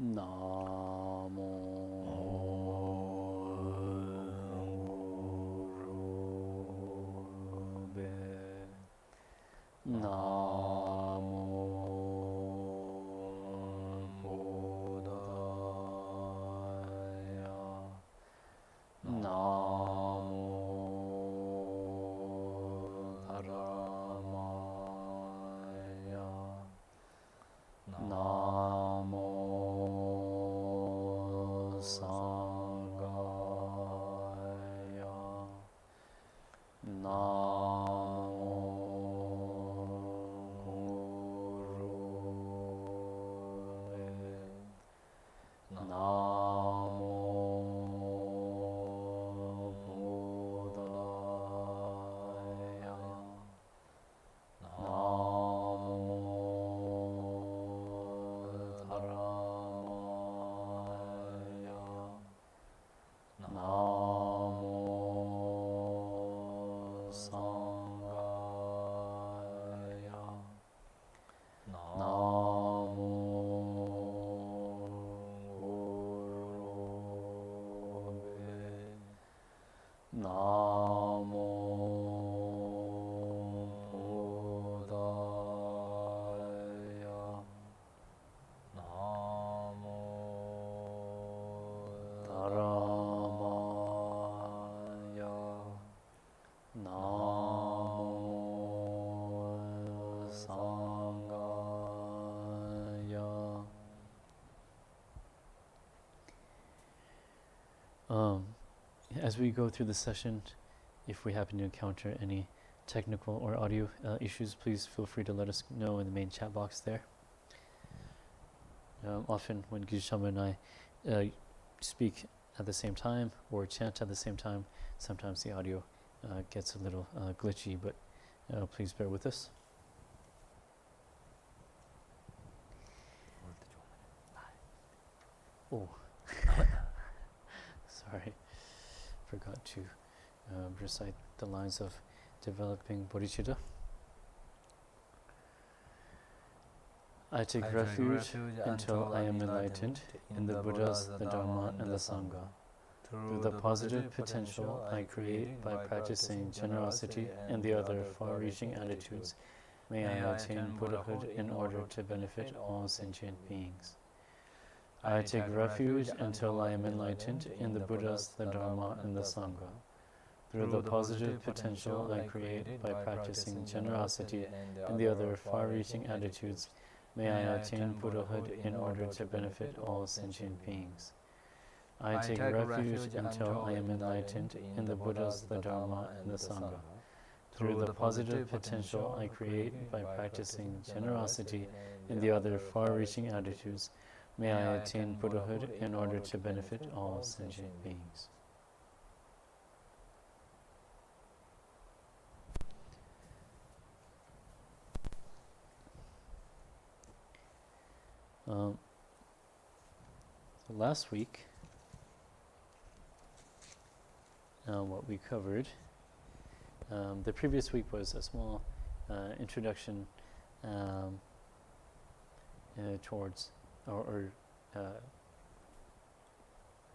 Namo Rube Namo Bodhaya Namo Dharamaya Namo Sangaya Namo Gurue Namo Bodhaya Namo Dharamaya Namo Sangaya Namo Gurue Namo Bodhaya Namo Dharamaya Namo Sangaya. As we go through the session, if we happen to encounter any technical or audio issues, please feel free to let us know in the main chat box there. Often when Geshe and I speak at the same time or chant at the same time, sometimes the audio gets a little glitchy, but please bear with us. Oh, sorry, forgot to recite the lines of developing Bodhichitta. I take refuge until I am enlightened in the Buddhas, the Dharma, and the Sangha. Through the positive potential I create by practicing generosity and the other far-reaching attitudes, may I attain Buddhahood in order to benefit all sentient beings. I take refuge until I am enlightened in the Buddhas, the Dharma, and the Sangha. Through the positive potential I create by practicing generosity and the other far-reaching attitudes, may I attain Buddhahood in order to benefit all sentient beings. I take refuge until I am enlightened in the Buddhas, the Dharma, and the Sangha. Through the positive potential I create by practicing generosity and the other far-reaching attitudes, may I attain Buddhahood in order to benefit all sentient beings. Last week, what we covered, the previous week was a small introduction towards or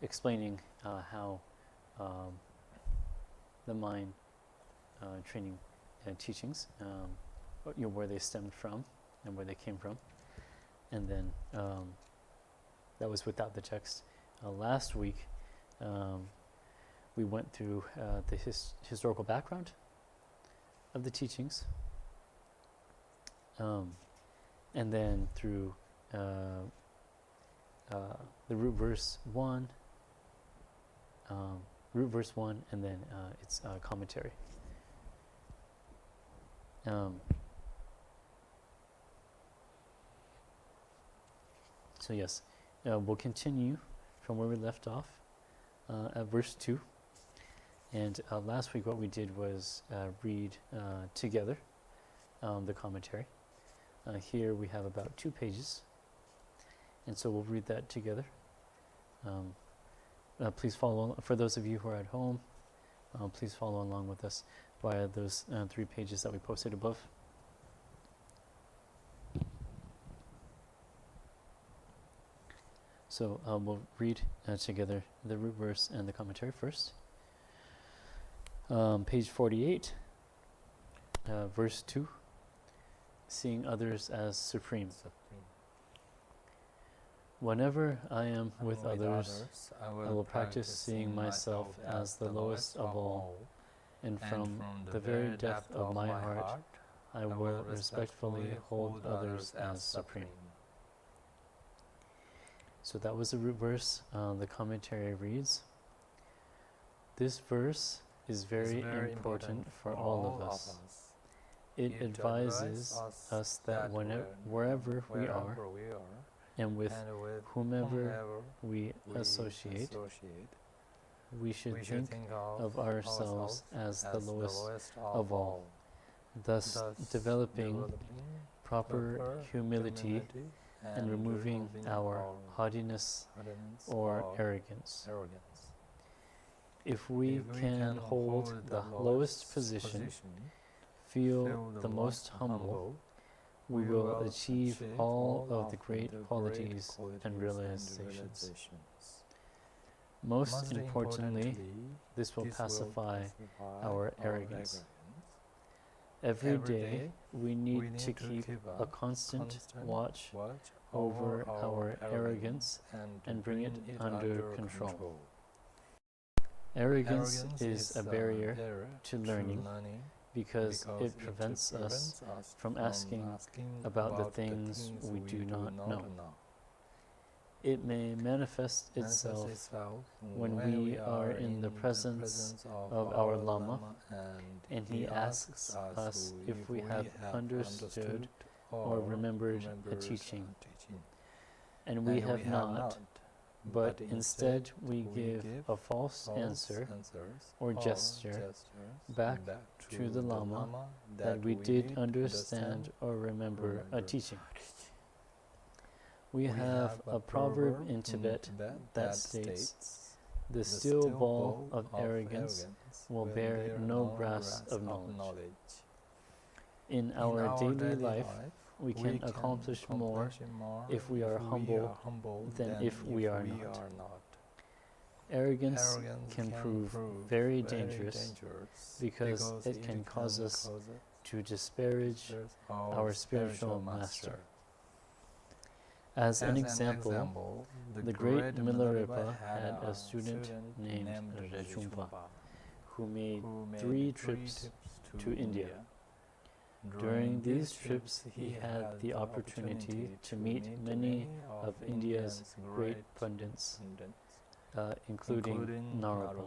explaining how the mind training teachings, where they stemmed from and where they came from, and then that was without the text. Last week, we went through the historical background of the teachings, and then through the root verse 1, and then its commentary. So yes, we'll continue from where we left off at verse 2. And last week what we did was read together the commentary. Here we have about 2 pages, and so we'll read that together. Please follow, for those of you who are at home, please follow along with us via those 3 pages that we posted above. So we'll read together the root verse and the commentary first. Page 48, verse 2, seeing others as supreme. Whenever I am with others, I will practice seeing myself as the lowest of all, and from the very depth of my heart, I will respectfully hold others as supreme. So that was the root verse. The commentary reads, this verse is very important for all of us. It advises us that wherever we are, and with whomever we associate, we should think of ourselves as the lowest of all, thus developing proper humility and removing our haughtiness or arrogance. If we can hold the lowest position, feel the most humble, we will achieve all of the great qualities and realizations. Most importantly, this will pacify our arrogance. Every day, we need to keep a constant watch over our arrogance and bring it under control. Arrogance is a barrier to learning because it prevents us from asking about the things we do not know. It may manifest itself when we are in the presence of our Lama and he asks us if we have understood or remembered a teaching, and we have not, but instead we give a false answer or gesture back to the Lama that we did understand or remember a teaching. We have a proverb in Tibet that states, the steel ball of arrogance will bear no brass of knowledge. In our daily life, we can accomplish more if we are humble than if we are not. Arrogance can prove very dangerous because it can cause us to disparage our spiritual master. As an example, the great Milarepa had a student named Jampa who made 3 trips to India. During these trips, he had the opportunity to meet many of India's great pundits, including Narapa.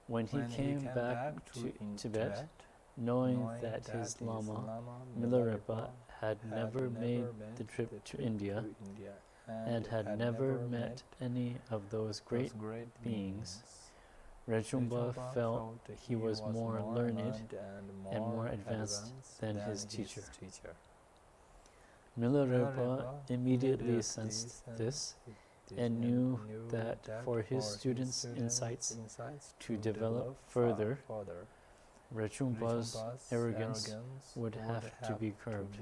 When he came back to Tibet, knowing that his Lama, Milarepa, had never made the trip to India and had never met any of those great beings, Rajumba felt he was more learned and more advanced than his teacher. Milarepa immediately sensed this and knew that for his students' insights to develop further, Rajumba's arrogance would have to be curbed.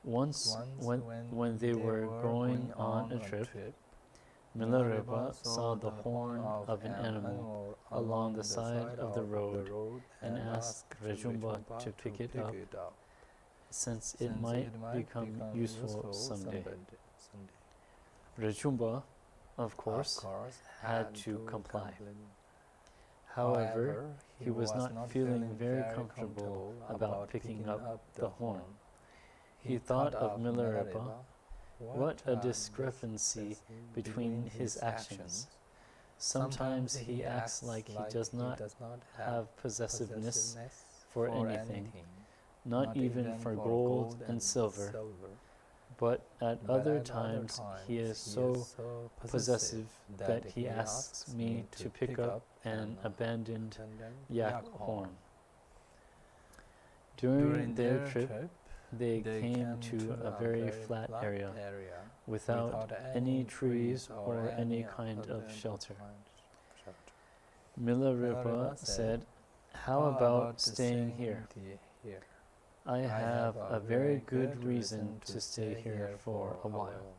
Once, when they were going on a trip, Milarepa saw the horn of an animal along the side of the road and asked Rajumba to pick it up, since it might become useful someday. Rajumba, of course, had to comply. However, he was not feeling very comfortable about picking up the horn. He thought of Milarepa. What a discrepancy between his actions. Sometimes he acts like he does not have possessiveness for anything, not even for gold and silver. But at other times he is so possessive that he asks me to pick up an abandoned yak horn. During their trip, they came to a very flat area without any trees or any kind of shelter. Milarepa said, "How about staying here?" I have a very good reason to stay here for a while.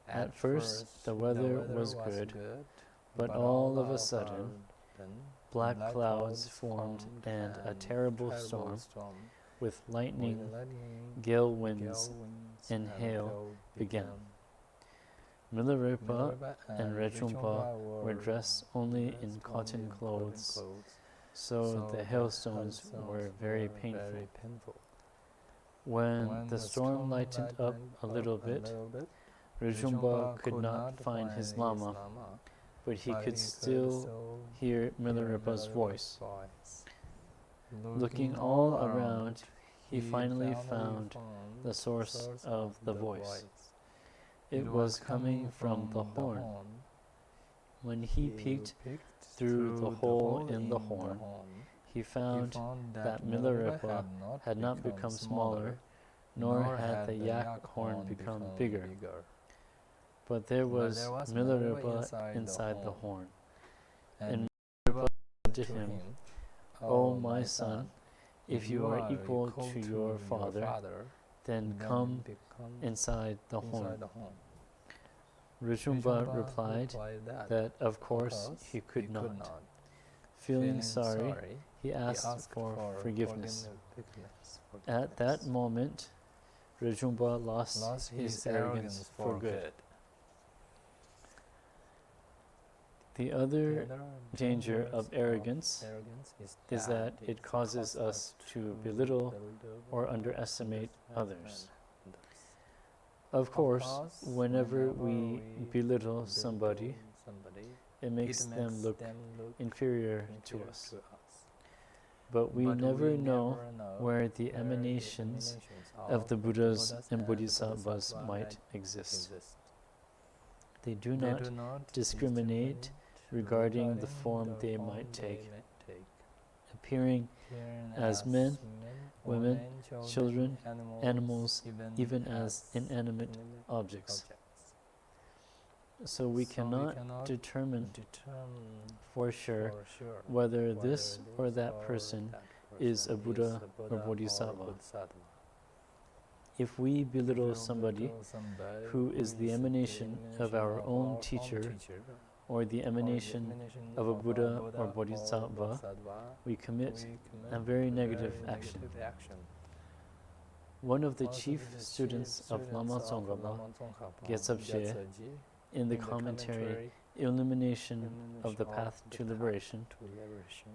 At first, the weather was good, but all of a sudden, black clouds formed and a terrible storm with lightning, gale winds, and hail began. Milarepa and Rechungpa were dressed only in cotton clothes, so the hailstones were very painful. When the storm lightened up a little bit, Rechungpa could not find his lama, but he could still hear Milarepa's voice. Looking all around, he finally found the source of the voice. It was coming from the horn. When he peeked through the hole in the horn, he found that Milarepa had not become smaller, nor had the yak horn become bigger. But there was Milarepa inside the horn. And Milarepa said to him, "O my son, if you are equal to your father, then come inside the horn." Rechungpa replied that of course he could not. Feeling sorry, he asked for forgiveness. At that moment, Rechungpa lost his arrogance for good. The other danger of arrogance is that it causes us to belittle or underestimate others. Of course, whenever we belittle somebody, it makes them look inferior to us. But we never know where the emanations of the Buddhas and Bodhisattvas might exist. They do not discriminate regarding the form they might take, appearing as men, women, children, animals, even as inanimate objects. So we cannot determine for sure whether this or that person is a Buddha or Bodhisattva. If we belittle somebody who is the emanation of our own teacher or the emanation of a Buddha or Bodhisattva, we commit a very negative action. One of the chief students of Lama Tsongkhapa, Geshe, in the commentary Illumination of the Path to Liberation,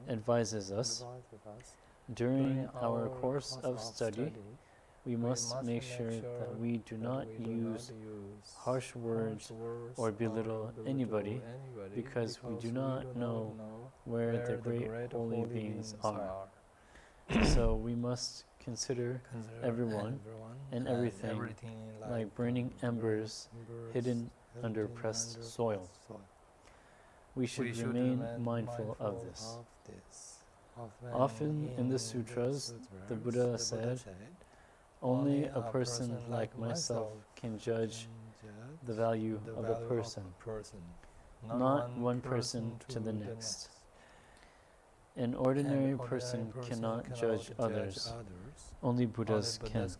advises us, during our course of study, we must make sure that we do not use harsh words or belittle anybody, because we do not know where the great holy beings are. So we must consider everyone and everything like burning embers hidden under pressed soil. We should remain mindful of this. Often in the sutras, the Buddha said, "Only a person like myself can judge the value of a person, not one person to the next. An ordinary person cannot judge others, only Buddhas can."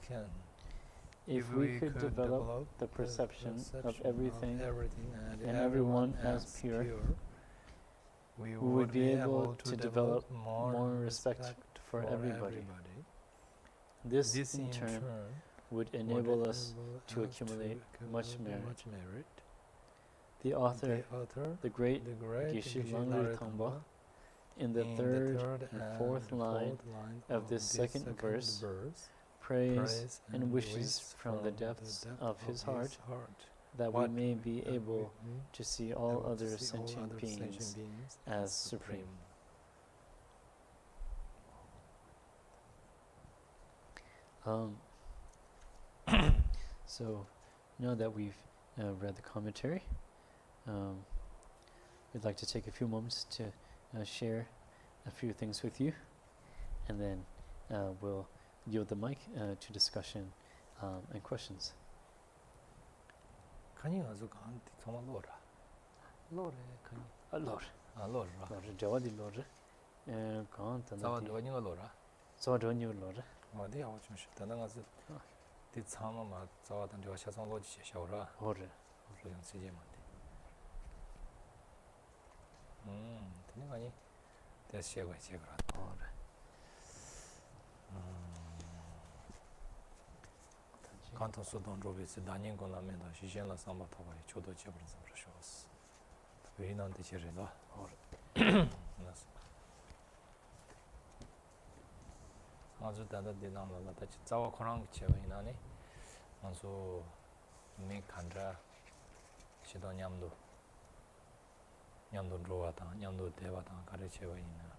If we could develop the perception of everything and everyone as pure, we would be able to develop more respect for everybody. This, in turn, would enable us to accumulate much merit. The author, the great Geshe Langri Tangpa, in the third and fourth line of this second verse, prays and wishes from the depths of his heart that we may be able to see all other sentient beings as supreme. So now that we've read the commentary, we'd like to take a few moments to share a few things with you, and then we'll yield the mic to discussion and questions. 어디 하고 좀 싶다. 나가서 디 참아마 자와던 저 샤상 로지 샤오라. 호르. 그냥 세제만 돼. 되는 거 아니? 대시하고 제거라. 호르. 간통 수동 로비스 다닌 거라면다 시전라 삼바타바 저도 제버서 그러셔스. 왜인한테 제르다. 호르. 아주 단단히 나눠다 자와 코랑 제외나니 아주 미 간자 시도 냠도 로와다 냠도 대와다 가르쳐와 있나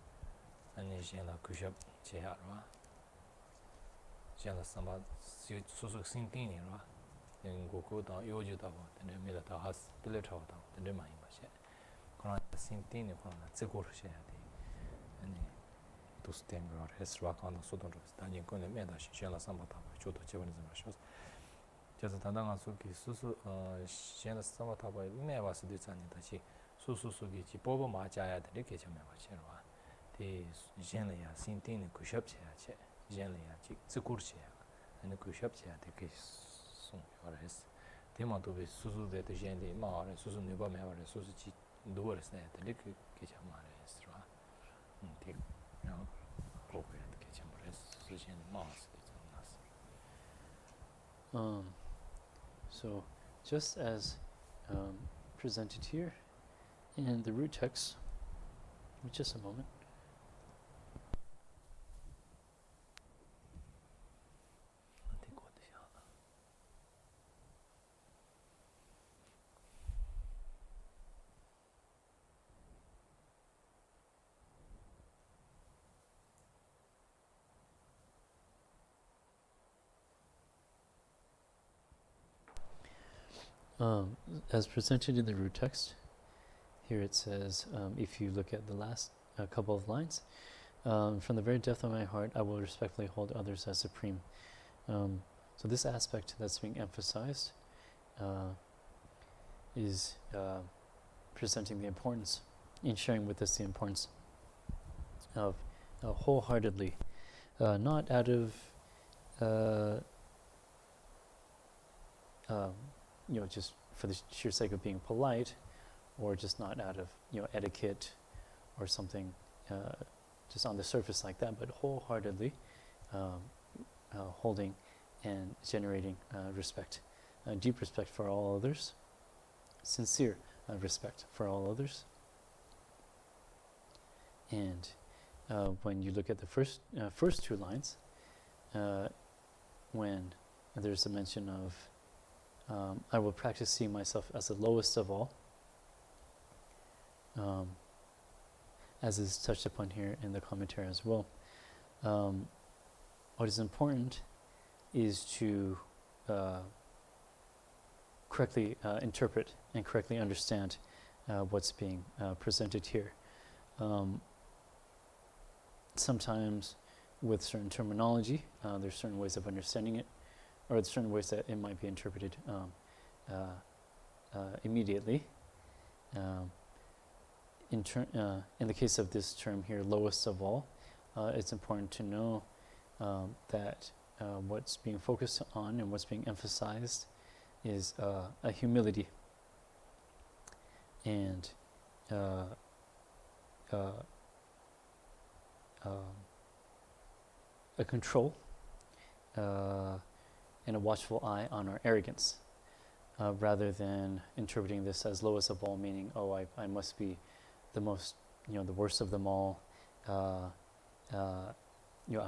아니 제가 그샵 제하라 제가 삼바 수수 신팅이라 연구고다 요지다 봐 근데 미라다 하스 빌레타다 근데 많이 마셔 그런 신팅이 그런 제고를 해야 돼 아니 도스템으로 해스와칸도 소동으로 다닌 거는 매다시 제가 삼바타 저도 제번에 좀 하셔서 그래서 단단한 속이 수수 제가 삼바타바 매와서 되잖니 다시 수수수기 지 뽑아 맞아야 돼 이렇게 좀 해봐시로 대 제네야 신팅은 구샵체야체 제네야 지 스쿠르체야 아니 구샵체야 되게 송 알아서 대마도 왜 수수대도 제네 마을에 수수 네바 매월에 수수지 누워서 해야 돼 이렇게 좀 말했어 대 So, just as presented here in the root text, just a moment. As presented in the root text, here it says, if you look at the last couple of lines, from the very depth of my heart, I will respectfully hold others as supreme. So this aspect that's being emphasized is presenting the importance, in sharing with us the importance of wholeheartedly, not out of just for the sheer sake of being polite, or just not out of etiquette or something just on the surface like that, but wholeheartedly holding and generating respect, deep respect for all others, sincere respect for all others. And when you look at the first two lines, when there's a mention of I will practice seeing myself as the lowest of all, as is touched upon here in the commentary as well. What is important is to correctly interpret and correctly understand what's being presented here. Sometimes with certain terminology, there's certain ways of understanding it, or certain ways that it might be interpreted immediately. In the case of this term here, lowest of all, it's important to know that what's being focused on and what's being emphasized is a humility and a control and a watchful eye on our arrogance, rather than interpreting this as lowest of all, meaning, oh, I must be the most, the worst of them all. I'm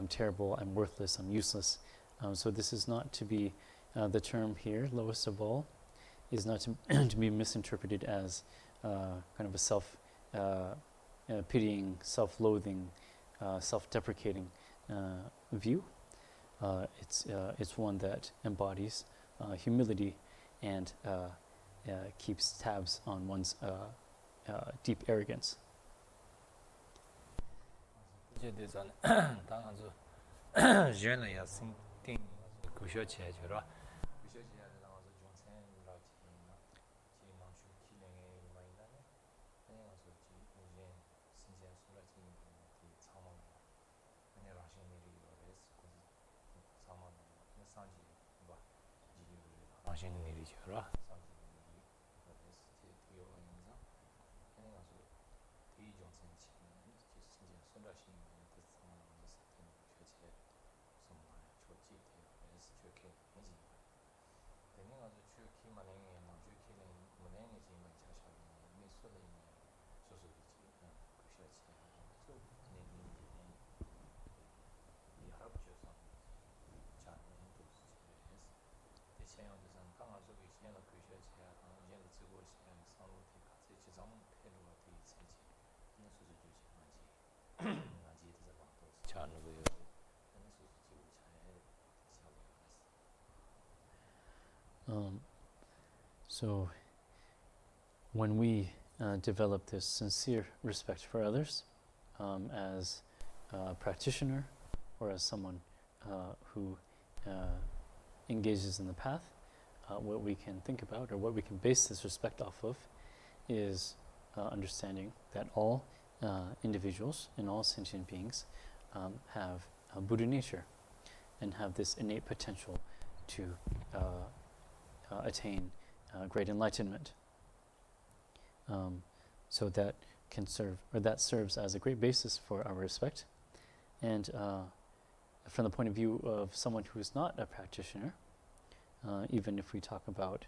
terrible, I'm worthless, I'm useless. So this is not to be, the term here, lowest of all, is not to, to be misinterpreted as kind of a self-pitying, self-loathing, self-deprecating view. It's one that embodies humility and keeps tabs on one's deep arrogance. So when we develop this sincere respect for others as a practitioner or as someone who engages in the path, what we can think about or what we can base this respect off of is understanding that all individuals and all sentient beings have a Buddha nature and have this innate potential to attain great enlightenment. So that can serve, or that serves as a great basis for our respect. And from the point of view of someone who is not a practitioner, even if we talk about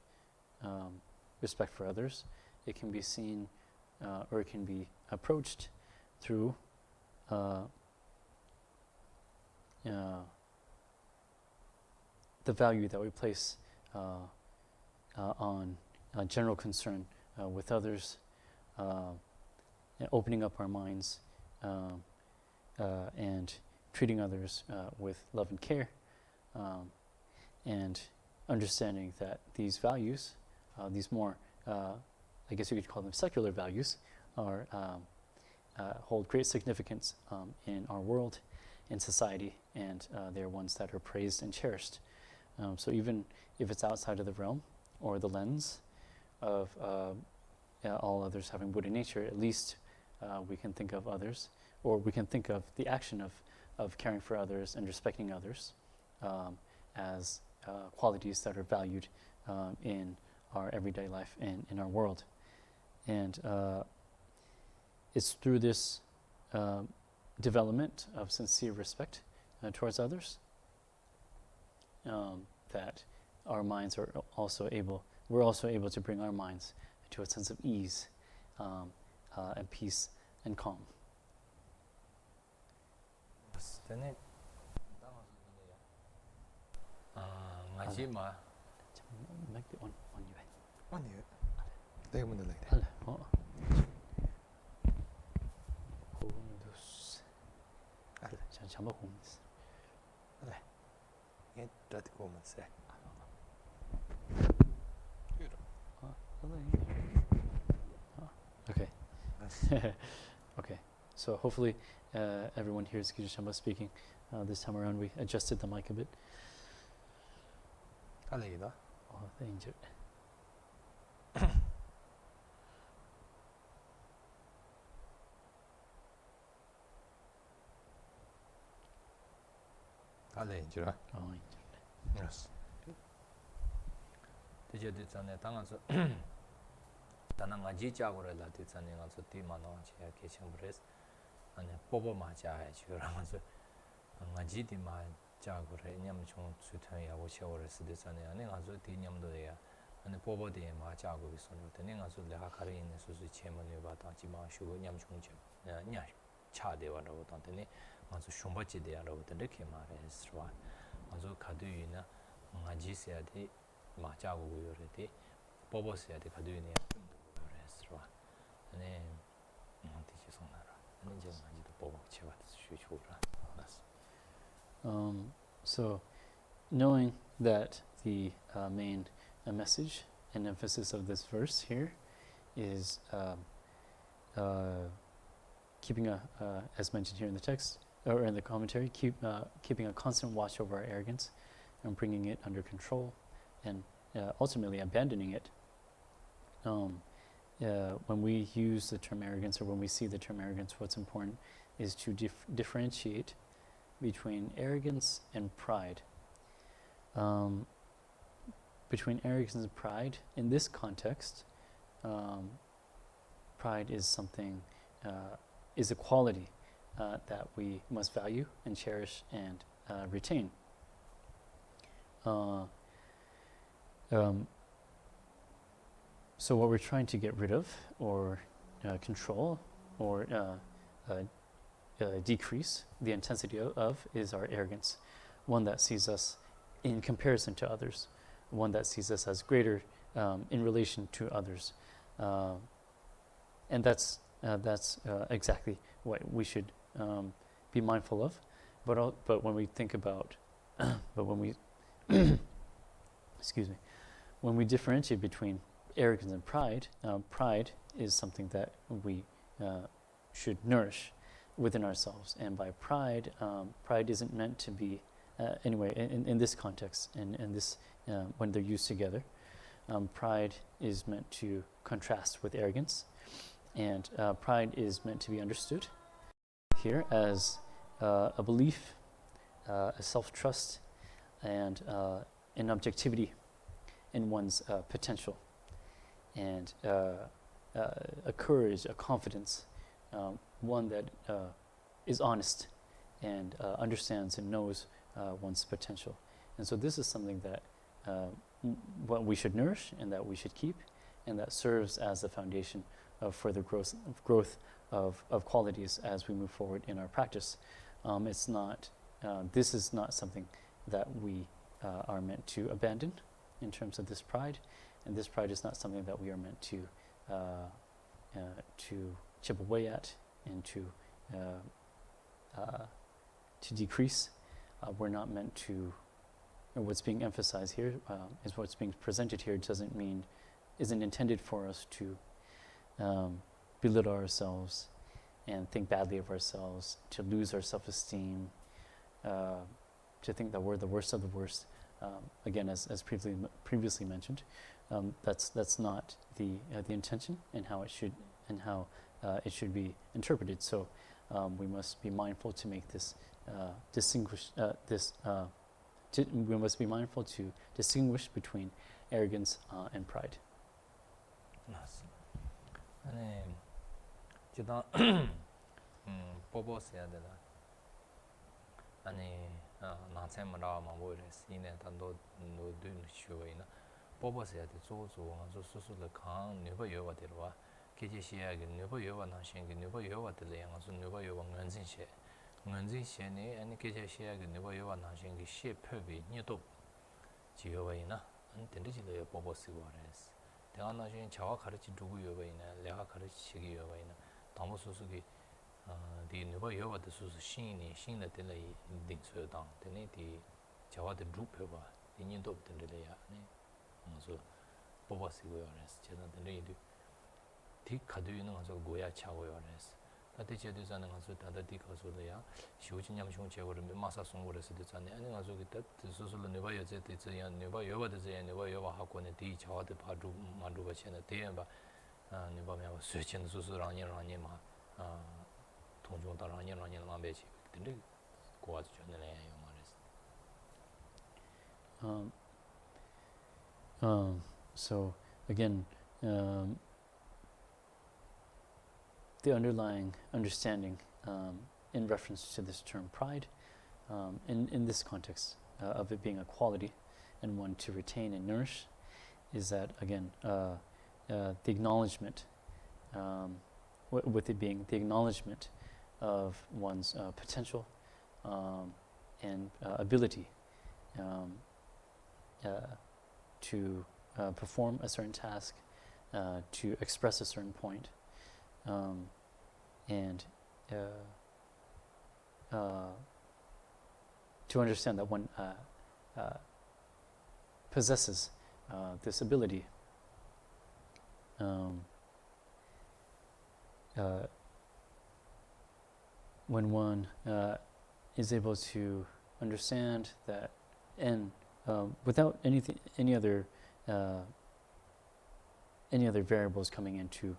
respect for others, it can be seen or it can be approached through the value that we place on general concern with others, opening up our minds and treating others with love and care, and understanding that these values, these more, I guess you could call them secular values, are hold great significance in our world, in society, and they're ones that are praised and cherished. So even if it's outside of the realm or the lens of all others having Buddha nature, at least we can think of others, or we can think of the action of caring for others and respecting others as qualities that are valued in our everyday life and in our world. And it's through this development of sincere respect towards others that our minds are also able, we're also able to bring our minds to a sense of ease and peace and calm. Make the one you had. One you. They want to like that. Jampa homes. Get that woman say. Okay. Okay. So hopefully everyone hears Geshe Jampa speaking. This time around we adjusted the mic a bit. Oh, thank you. Yes. So, knowing that the main message and emphasis of this verse here is keeping a, as mentioned here in the text, or in the commentary, keeping a constant watch over our arrogance and bringing it under control and ultimately abandoning it. When we use the term arrogance, or when we see the term arrogance, what's important is to differentiate between arrogance and pride. between arrogance and pride, in this context, pride is something, is a quality that we must value and cherish and retain. So what we're trying to get rid of or control or decrease the intensity of is our arrogance, one that sees us in comparison to others, one that sees us as greater in relation to others. And that's exactly what we should be mindful of. But when we think about, but when we, excuse me, when we differentiate between arrogance and pride, pride is something that we should nourish within ourselves. And by pride, pride isn't meant to be, anyway, in this context, and this, when they're used together, pride is meant to contrast with arrogance. And pride is meant to be understood here as a belief, a self-trust, and an objectivity in one's potential, and a courage, a confidence, one that is honest and understands and knows one's potential. And so this is something that what we should nourish and that we should keep, and that serves as the foundation of further growth of qualities as we move forward in our practice. It's not, this is not something that we are meant to abandon in terms of this pride, and this pride is not something that we are meant to chip away at and to decrease. We're not meant to, or what's being emphasized here is what's being presented here isn't intended for us to belittle ourselves and think badly of ourselves, to lose our self-esteem, to think that we're the worst of the worst. Again, as previously mentioned, that's not the intention and how it should be interpreted. So we must be mindful to make this we must be mindful to distinguish between arrogance and pride. 아니, 지다 보보스야 되나? 아니, 나체마라 마보레스 이네 단도 노든 쇼이나 보보스야 돼 조조 아주 수수를 강 네버 여와 되러와 계제시야게 네버 여와 나신게 네버 여와 되래 양아서 네버 여와 은진시네 아니 계제시야게 네버 여와 나신게 시페비 니도 지여와이나 안 된지를 보보스고 알았어. 내가 나중에 저와 가르치 두고 여봐이나 내가 가르치기 여봐이나 너무 수수기 디 누가 여봐도 수수 신이 신의 때에 딩서당 되네 디 저와도 루페바 인인도 없던데야 네 그래서 뽑았어요 그래서 제가 되네 디 카드 있는 가서 고야 차고요 그래서 다들 제대로는 가서 다들 디 가서도야 시오진양 중 제거를 마사 송고를 되잖아요 아니 가서 그때 수수로 내가 여제 되지 내가 여봐도 제 내가 여봐 하고는 디 저와도 바로 만두가 전에 대봐 내가 뭐 수치는 수수랑이 마 통중다랑이 마배지 근데 고아지 전에 말했어. So again, the underlying understanding in reference to this term pride, in this context of it being a quality and one to retain and nourish, is that again the acknowledgement, with it being the acknowledgement of one's potential and ability to perform a certain task, to express a certain point, and to understand that one possesses this ability. When one is able to understand that, and without any other variables coming into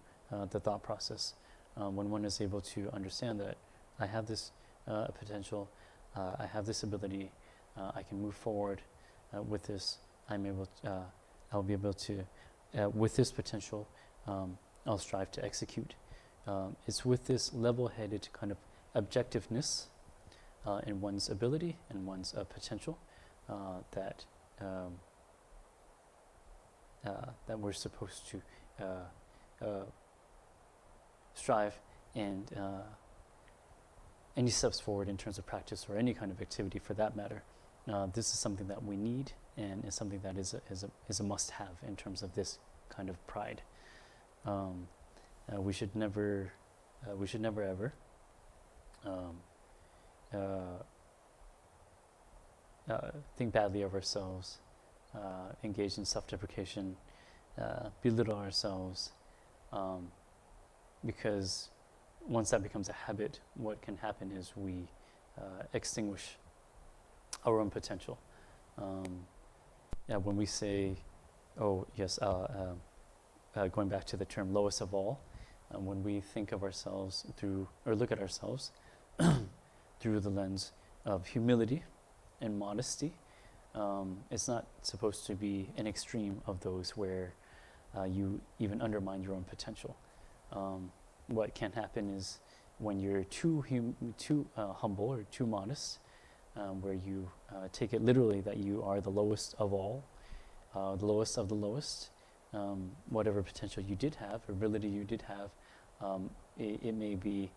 the thought process, when one is able to understand that I have this potential, I have this ability, I can move forward with this, I'm able I'll be able to, with this potential, I'll strive to execute. It's with this level-headed kind of objectiveness in one's ability and one's potential that we're supposed to strive and any steps forward in terms of practice or any kind of activity for that matter. This is something that we need and is something that is a must-have in terms of this kind of pride. We should never ever think badly of ourselves, engage in self-deprecation, belittle ourselves, because once that becomes a habit, what can happen is we extinguish our own potential. When we say, oh yes, going back to the term lowest of all, when we think of ourselves through, or look at ourselves through the lens of humility and modesty, it's not supposed to be an extreme of those where you even undermine your own potential. What can happen is when you're too humble or too modest, where you take it literally that you are the lowest of all, the lowest of the lowest, whatever potential you did have, ability you did have, it may be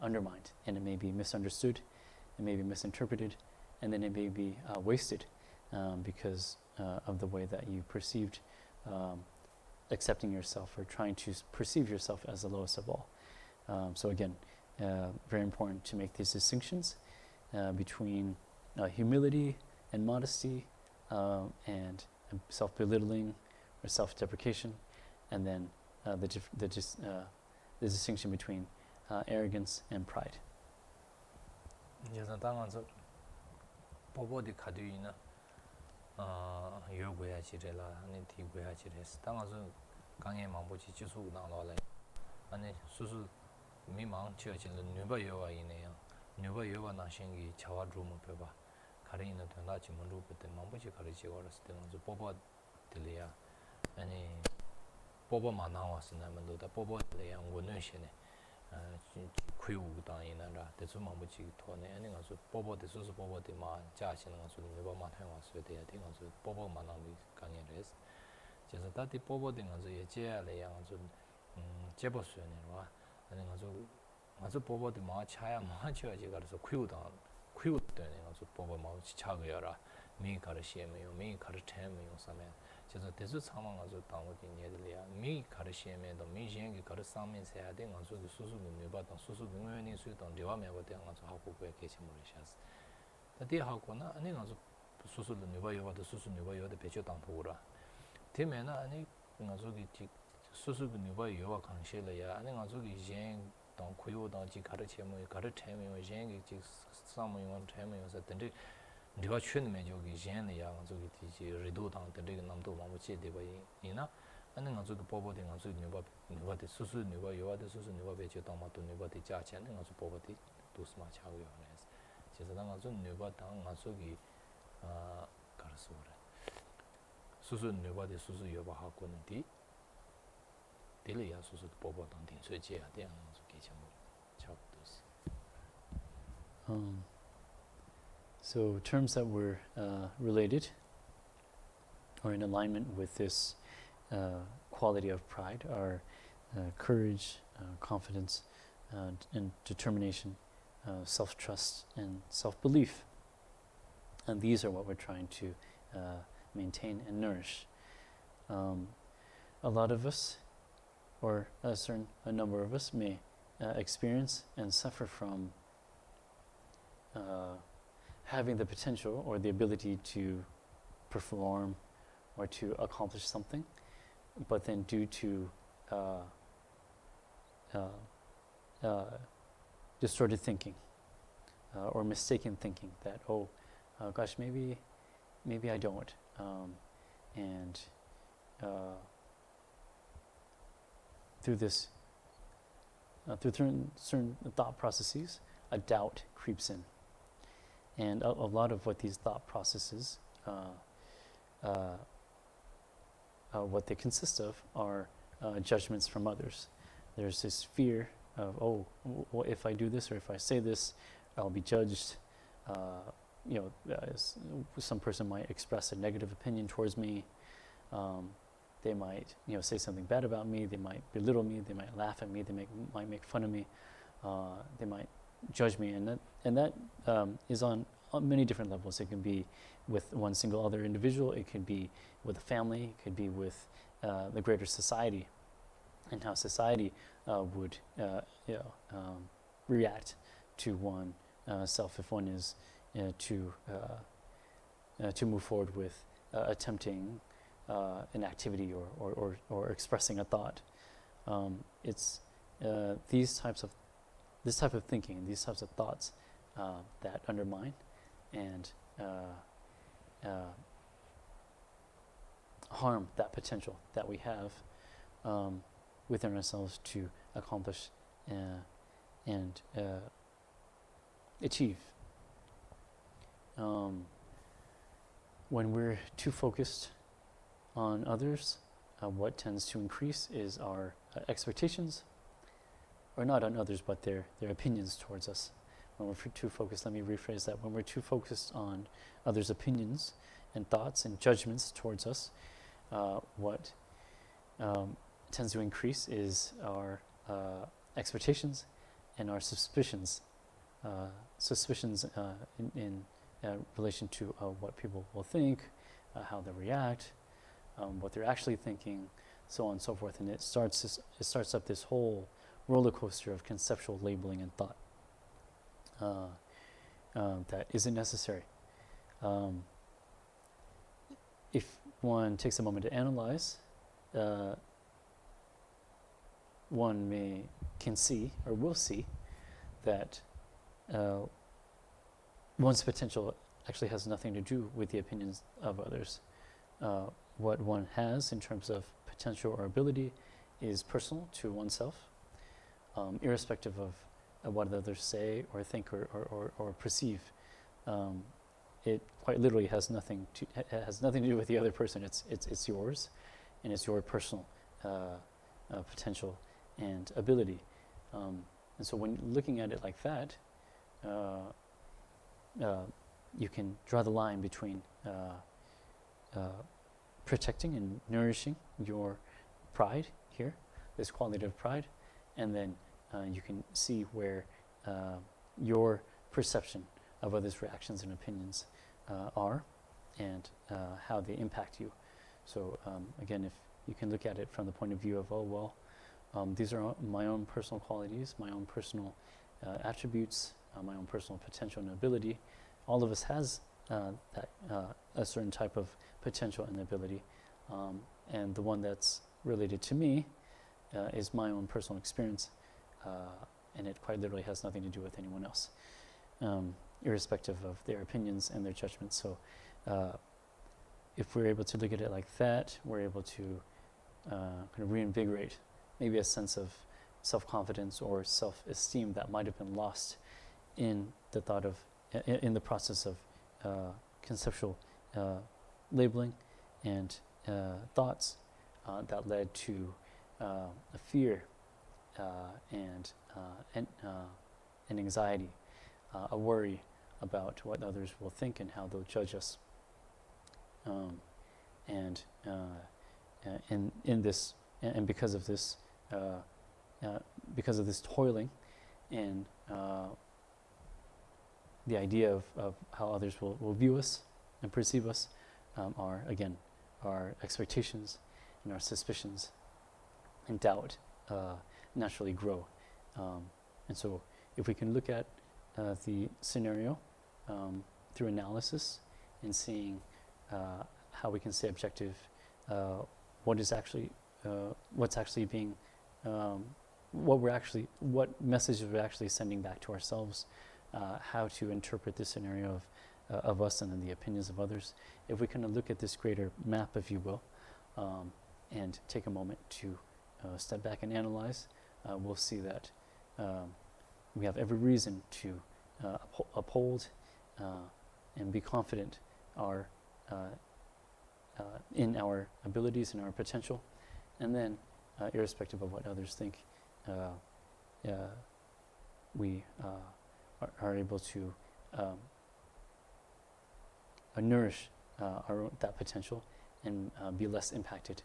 undermined, and it may be misunderstood, it may be misinterpreted, and then it may be wasted because of the way that you perceived accepting yourself or trying to perceive yourself as the lowest of all. So again, very important to make these distinctions between humility and modesty, and self-belittling or self-deprecation, and then the distinction between arrogance and pride. So terms that were related or in alignment with this quality of pride are courage, confidence, and determination, self-trust, and self-belief. And these are what we're trying to maintain and nourish. A lot of us, or a number of us, may experience and suffer from having the potential or the ability to perform or to accomplish something, but then due to distorted thinking or mistaken thinking that, gosh, maybe I don't, and through this, through certain thought processes, a doubt creeps in. And a lot of what these thought processes what they consist of are judgments from others. There's this fear of, if I do this or if I say this, I'll be judged. Some person might express a negative opinion towards me. They might, say something bad about me. They might belittle me. They might laugh at me. They might make fun of me. They might judge me, and that is on many different levels. It can be with one single other individual. It could be with a family. It could be with the greater society, and how society would react to one self if one is to move forward with attempting an activity or expressing a thought. It's this type of thinking, these types of thoughts that undermine and harm that potential that we have within ourselves to accomplish and achieve. When we're too focused on others, what tends to increase is our expectations, or not on others, but their opinions towards us. When we're too focused, let me rephrase that. When we're too focused on others' opinions and thoughts and judgments towards us, what tends to increase is our expectations and our suspicions. Suspicions in relation to what people will think, how they react, what they're actually thinking, so on and so forth. And it starts up this whole roller coaster of conceptual labeling and thought that isn't necessary. If one takes a moment to analyze, one can see or will see that one's potential actually has nothing to do with the opinions of others. What one has in terms of potential or ability is personal to oneself, irrespective of what others say or think or perceive. It quite literally has nothing to do with the other person. It's yours, and it's your personal potential and ability. And so when looking at it like that, you can draw the line between protecting and nourishing your pride here, this quality of pride, and then you can see where your perception of others' reactions and opinions are, and how they impact you. So again, if you can look at it from the point of view of, these are my own personal qualities, my own personal attributes, my own personal potential and ability. All of us has a certain type of potential and ability, and the one that's related to me is my own personal experience, and it quite literally has nothing to do with anyone else, irrespective of their opinions and their judgments. So if we're able to look at it like that, we're able to kind of reinvigorate maybe a sense of self-confidence or self-esteem that might have been lost in the thought of, in the process of conceptual labeling and thoughts that led to a fear and an anxiety, a worry about what others will think and how they'll judge us. And because of this toiling and the idea of how others will view us and perceive us, our expectations and our suspicions and doubt naturally grow. And so if we can look at the scenario through analysis and seeing how we can stay objective, what's actually being, what messages we're actually sending back to ourselves, how to interpret this scenario of us and then the opinions of others. If we kind of look at this greater map, if you will, and take a moment to step back and analyze, we'll see that we have every reason to uphold and be confident our in our abilities and our potential, and then irrespective of what others think, we are able to nourish that potential and be less impacted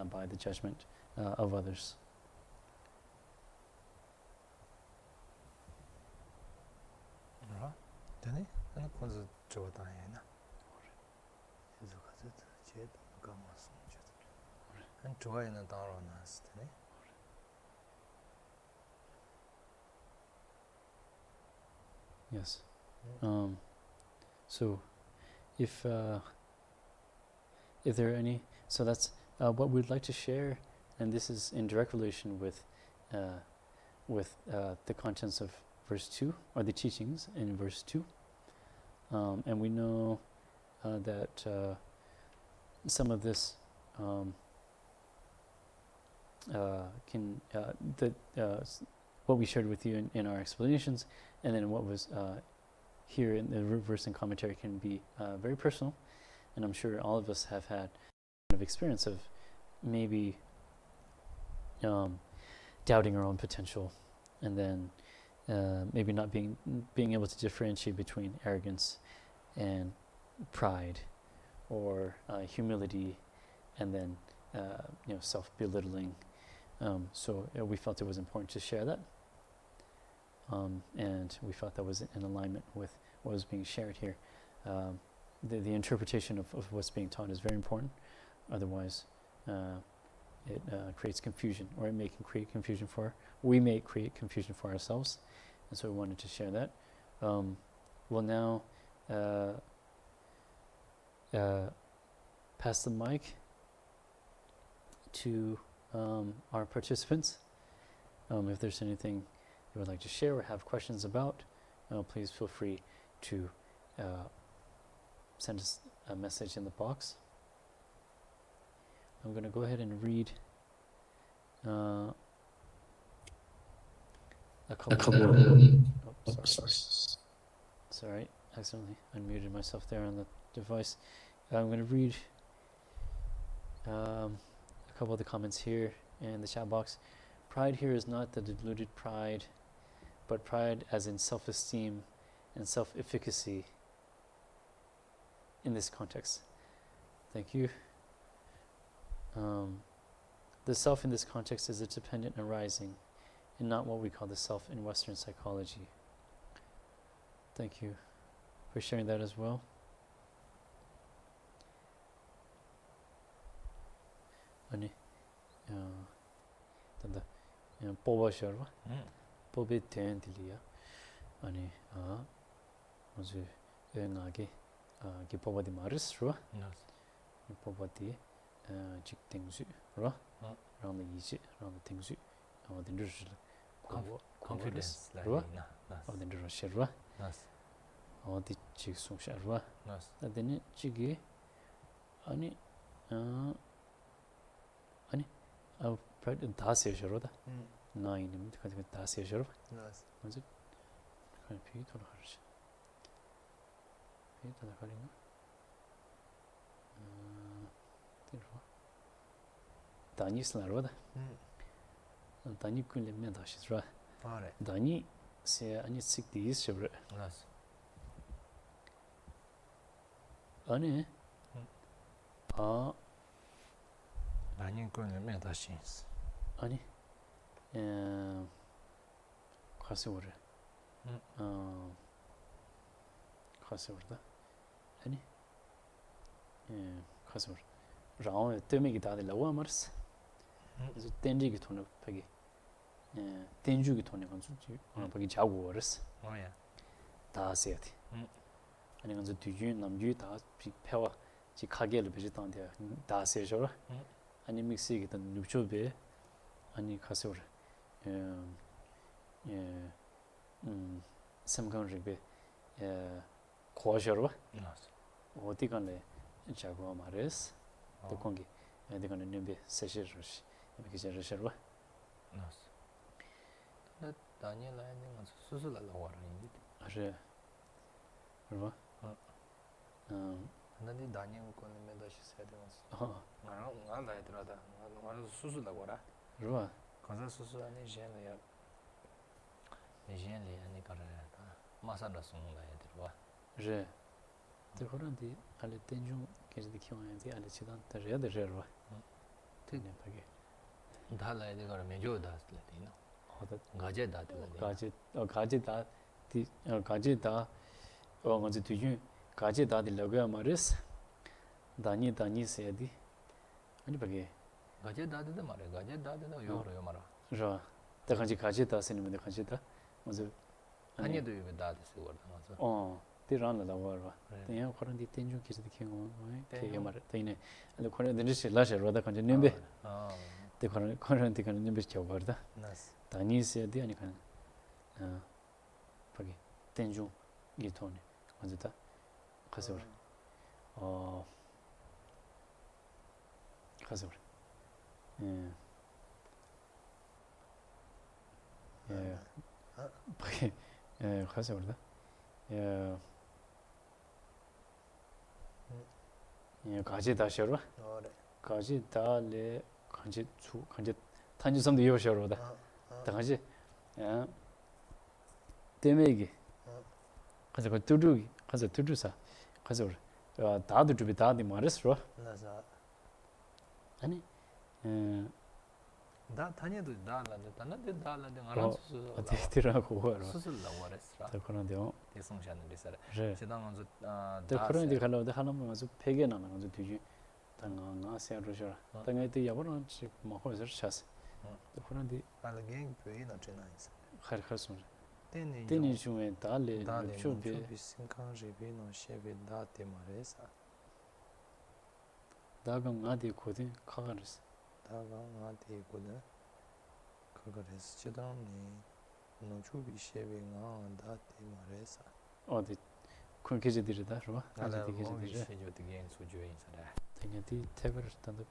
by the judgment of others. Yes. So, if there are any, so that's what we'd like to share, and this is in direct relation with the contents of verse 2, or the teachings in verse 2. And we know that some of this what we shared with you in our explanations, and then what was here in the verse and commentary can be very personal, and I'm sure all of us have had kind of experience of maybe doubting our own potential, and then maybe not being able to differentiate between arrogance and pride, or humility, and then self-belittling. So we felt it was important to share that, and we felt that was in alignment with what was being shared here. The interpretation of what's being taught is very important. Otherwise, it creates confusion, or we may create confusion for ourselves, and so we wanted to share that. We'll now pass the mic to our participants. If there's anything you would like to share or have questions about, please feel free to send us a message in the box. I'm going to go ahead and read a couple. Sorry, accidentally unmuted myself there on the device. I'm going to read a couple of the comments here in the chat box. Pride here is not the deluded pride, but pride as in self-esteem and self-efficacy in this context. Thank you. The self in this context is a dependent arising, and not what we call the self in Western psychology. Thank you for sharing that as well. 아니, 단다. 뽑아셔라. 뽑이 된 딜이야. 아니, 어제 나게 게 뽑아디 말았어. 뽑아디 직등수, 라? 라는 이지, 라는 등수. 어딘들 confidence 라? 어딘들 셔라. 어디 직송셔라. 나데니 지게 아니 프라이드 다 세셔로다. 나이는 그렇게 다 세셔로. 맞아. 그냥 비기 돌아가르지. 비기 돌아가리나? 들어. 다니 슬라로다. 다니 꿀레면 다시 들어. 아래. 다니 세 아니 식디스 셔로. 아니. 많이 꿀레면 다시. 아니. 가세오래. 가세오르다. 아니. 가세오르. 라오 때문에 다들 라와 말스. 그래서 땡지기 돈을 파기. 땡주기 돈이 건수지. 파기 자고 버렸어. 뭐야? 다 세야지. 아니 건서 뒤준 남주 다 폐와 지 가게를 베지던데 다 세셔라. 아니 믹스기 던 누초베. 아니 가세오르. 삼강릭베 고셔로 어디 간래 자고 말했어. 또 공기 어디 간래 님베 세셔르시 이렇게 저러셔로. 나 다니엘라는 건 수술을 하러 와라는데. 아래. 그러봐. 난디 다니고 거는 매다시 세대면서 어 나랑 나이들하다 나는 수수다 거라 그러와 가서 수수 아니 젠이야 젠이 아니 가라다 마산다 송다 애들와 제 그런데 알레 텐중 계속 키워야지 알레 치단 더야 더러와 되네 파게 달라야 되거라 메조다스레디노 어다 가제다들 가지다 디 가지다 먼저 뒤주 가지다디 러가 마르스 다니 세디 아니 파게 가제다들 말해 가제다들 요로 말아 저 대간지 가지다 쓰는데 가지다 먼저 아니도 이거 다들 거다 맞아 티란다 와라 대야 그런데 텐중 계속 키워 되게 말해 되네 근데 그런 데시 라셔로다 간지 님베 때 그런 데 간지 님베 쳐버다 나스 다니 세디 아니 간 파게 텐중 이토네 먼저다 가서 가서 예 파게 가서 그러다 가지다 셔로 가지다레 간지 탄주섬도 이어셔로다 당하지 때메기 가서 그 두두기 가서 두두사 가서 다도 주비 다디 말했어 나사 아니 다 다녀도 다라데 다나데 다라데 알아 수수 어디라고 와라 수술라 와레스라 그런데요 대성샤는 데서라 제 제당은 그런데 갈라도 하나만 가서 폐게 나는 가서 뒤지 당가 세르셔 당에도 야버는 지 먹어서 샷 그런데 알게 베이나 제나이스 가르쳐서 때니 때니 중에 달래 쇼비 신칸제비노 셰베다 테마레사 다강 아디 코디 카가르스 다가한테 있거든. 그거래서 제당니 노초비 셰빙아 다티 말해서 어디 콘케지들이다 그러봐 나도 아직도 시조되게 소주에 있어라. 되냐디 테버스탄도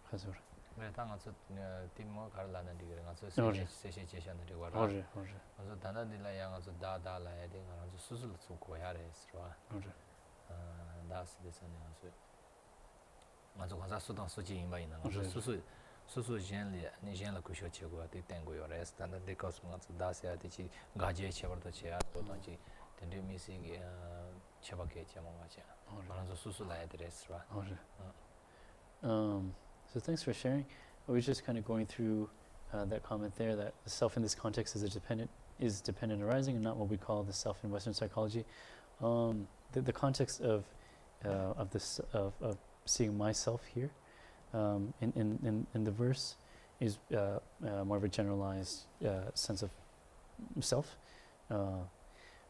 가서 왜 당한서 팀모 갈라는 디가 가서 세세 제시하는 디가 와라. 어제 그래서 다나딜라 양아서 다다라야 되는 거라서 수술 쏘고 해야 돼서 다스데서는 가서 맞아 가서 수당 수지 인바이나 수수 젠리 니젠라 쿠쇼 체고 때 땡고요 레스탄데 데코스만서 다세야 되지 가지에 체버도 체야 또다지 텐데 미시기 체바게 체모가지 그래서 수술라야 되스라 so thanks for sharing. I was just kind of going through that comment there that the self in this context is dependent arising and not what we call the self in Western psychology. The context of seeing myself here in the verse is more of a generalized sense of self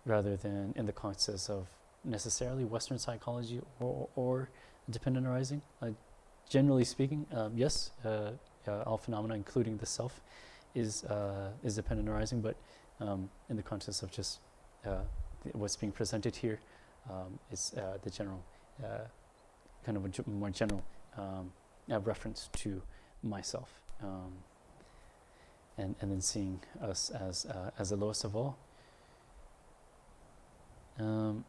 rather than in the context of necessarily Western psychology or dependent arising. Generally speaking, yes, all phenomena, including the self, is dependent arising, but in the context of just what's being presented here, is the general, kind of a more general reference to myself, and then seeing us as the lowest of all. And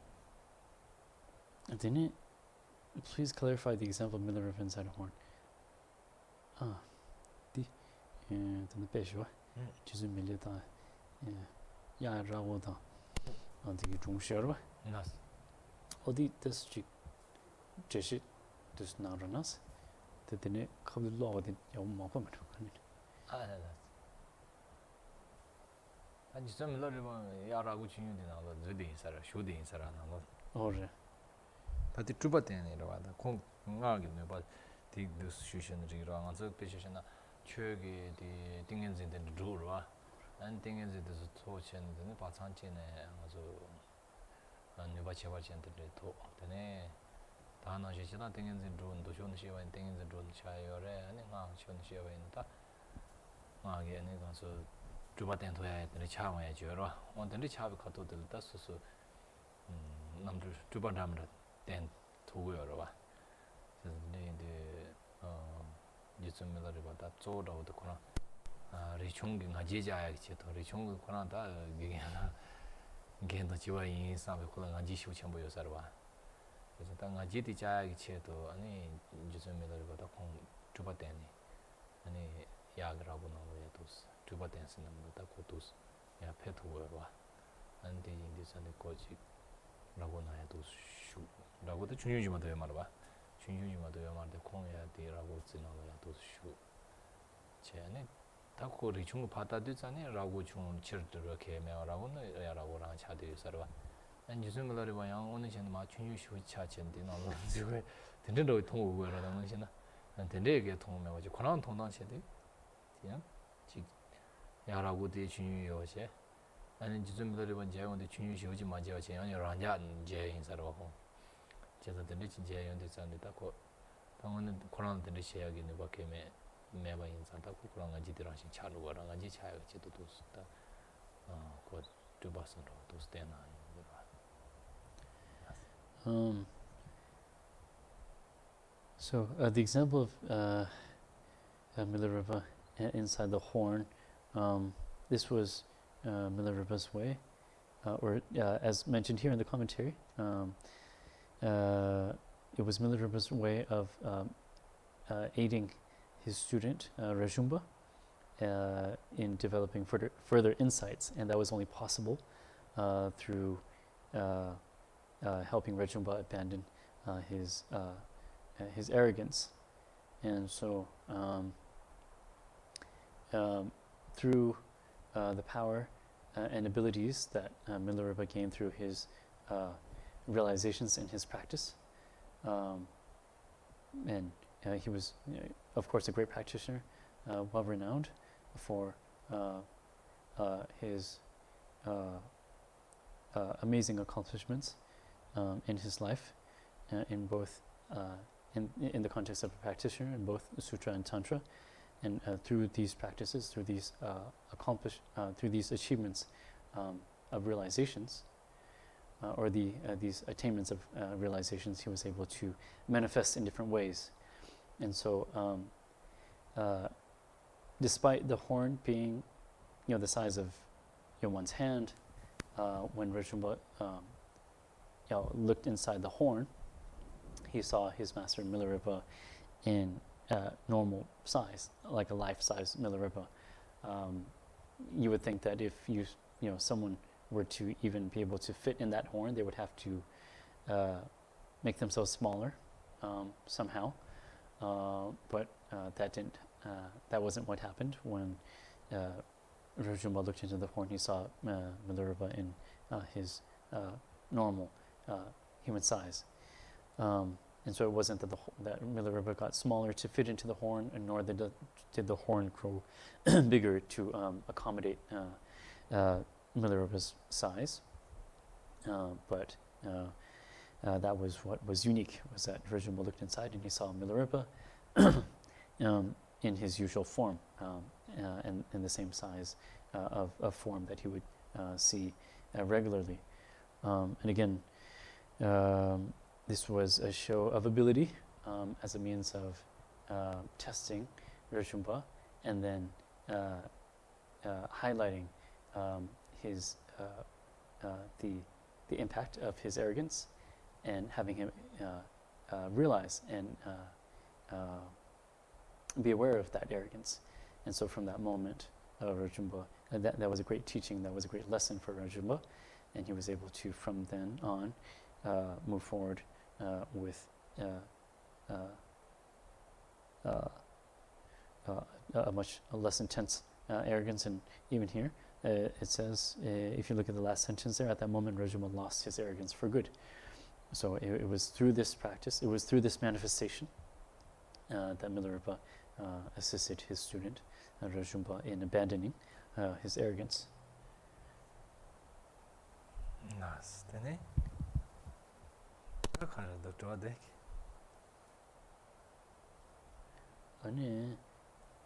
then please clarify the example of Miller of inside a horn. The Peshwa, just a million. Ya Rawota, and the Jungsherwa. Nas. Odi this Geshe does not run us. The dinner come the law in your mom. 아니 좀 러리면 야라고 중요되나 봐. 저디 인사라 쇼디 인사라나 뭐. Or 바티 주바테네 라다. 공 응하겠네 봐. 디드 수션들이라 가서 페시션나 최게 디 딩엔진데 루르와 안 딩엔진데서 토첸데 바찬체네 가서 뉴바체바첸데 토 되네. 다나시시나 딩엔진 루는 도쇼는 시와인 딩엔진 루는 차요레 아니 가 쇼는 시와인다. 마게 아니 가서 주바텐 도야에 되는 차와야 줘라. 온데 차비 카토들다 소소 남들 주바담다 된 도고여라 봐. 그래서 근데 유튜브를 받아 쪼라고도 그러나 리총기 가지자야지 더 리총기 그러나 이게 너 지와 인사에 그런 가지 쇼 첨부 요사로 봐. 그래서 딱 지디 자기 체도 아니 주점에도 다 공 주바대니 아니 야그라고 나오야 도스 주바댄스는 뭐다 고도스 야 페토와 안데 인디선에 거지 라고 나야 도스 슈 라고도 중요지만 더 말봐 중요지만 더 말데 공해야 돼라고 지나가야 도스 슈 제안에 다고 리중 받아들잖아요 라고 중 치르들어 개매라고는 야라고랑 차들이 서로 안 주점을 봐요 오늘 전에 막 중요시 차전데 나는 지금 된대로 통고라는 것이나 된대게 통면 가지고 권한 통단체들 그냥 지 야라고 대 중요요제 아니 주점을 봐 제원데 중요시 오지 마죠 제안이라 하냐 이제 인사로 하고 제가 된대 진짜 연대 잔데 다고 당원은 권한 된대 시야기는 거 개매 매번 인사다고 그런 가지들한테 차로 그런 가지 차야지도 도스다 그 두바선으로 도스되나 So the example of Milarepa inside the horn, this was Milarepa's way, or as mentioned here in the commentary, it was Milarepa's way of aiding his student Rajumba in developing further insights, and that was only possible through helping Rajumba abandon his arrogance. And so through the power and abilities that Milarepa gained through his realizations in his practice, and he was, of course, a great practitioner, well renowned for his amazing accomplishments in his life, in both in the context of a practitioner in both sutra and tantra, and through these practices, through these through these achievements of realizations, or these attainments of realizations, he was able to manifest in different ways. And so, despite the horn being, the size of one's hand, when Rajumba looked inside the horn, he saw his master Milarepa in normal size, like a life-size Milarepa. You would think that if someone were to even be able to fit in that horn, they would have to make themselves smaller somehow. But that wasn't what happened. When Rajumba looked into the horn, he saw Milarepa in his normal human size. And so it wasn't that Milarepa got smaller to fit into the horn, and nor did the horn grow bigger to accommodate Milarepa's size. But that was what was unique, was that Rajumba looked inside and he saw Milarepa in his usual form, and in the same size of form that he would see regularly. And again, this was a show of ability as a means of testing Rajumba, and then highlighting his the impact of his arrogance, and having him realize and be aware of that arrogance. And so from that moment, Rajumba, that was a great teaching, that was a great lesson for Rajumba, and he was able to, from then on, move forward with a much less intense arrogance. And even here, it says, if you look at the last sentence there, at that moment Rajumba lost his arrogance for good. So it was through this practice, it was through this manifestation that Milarepa assisted his student Rajumba in abandoning his arrogance. Nice, didn't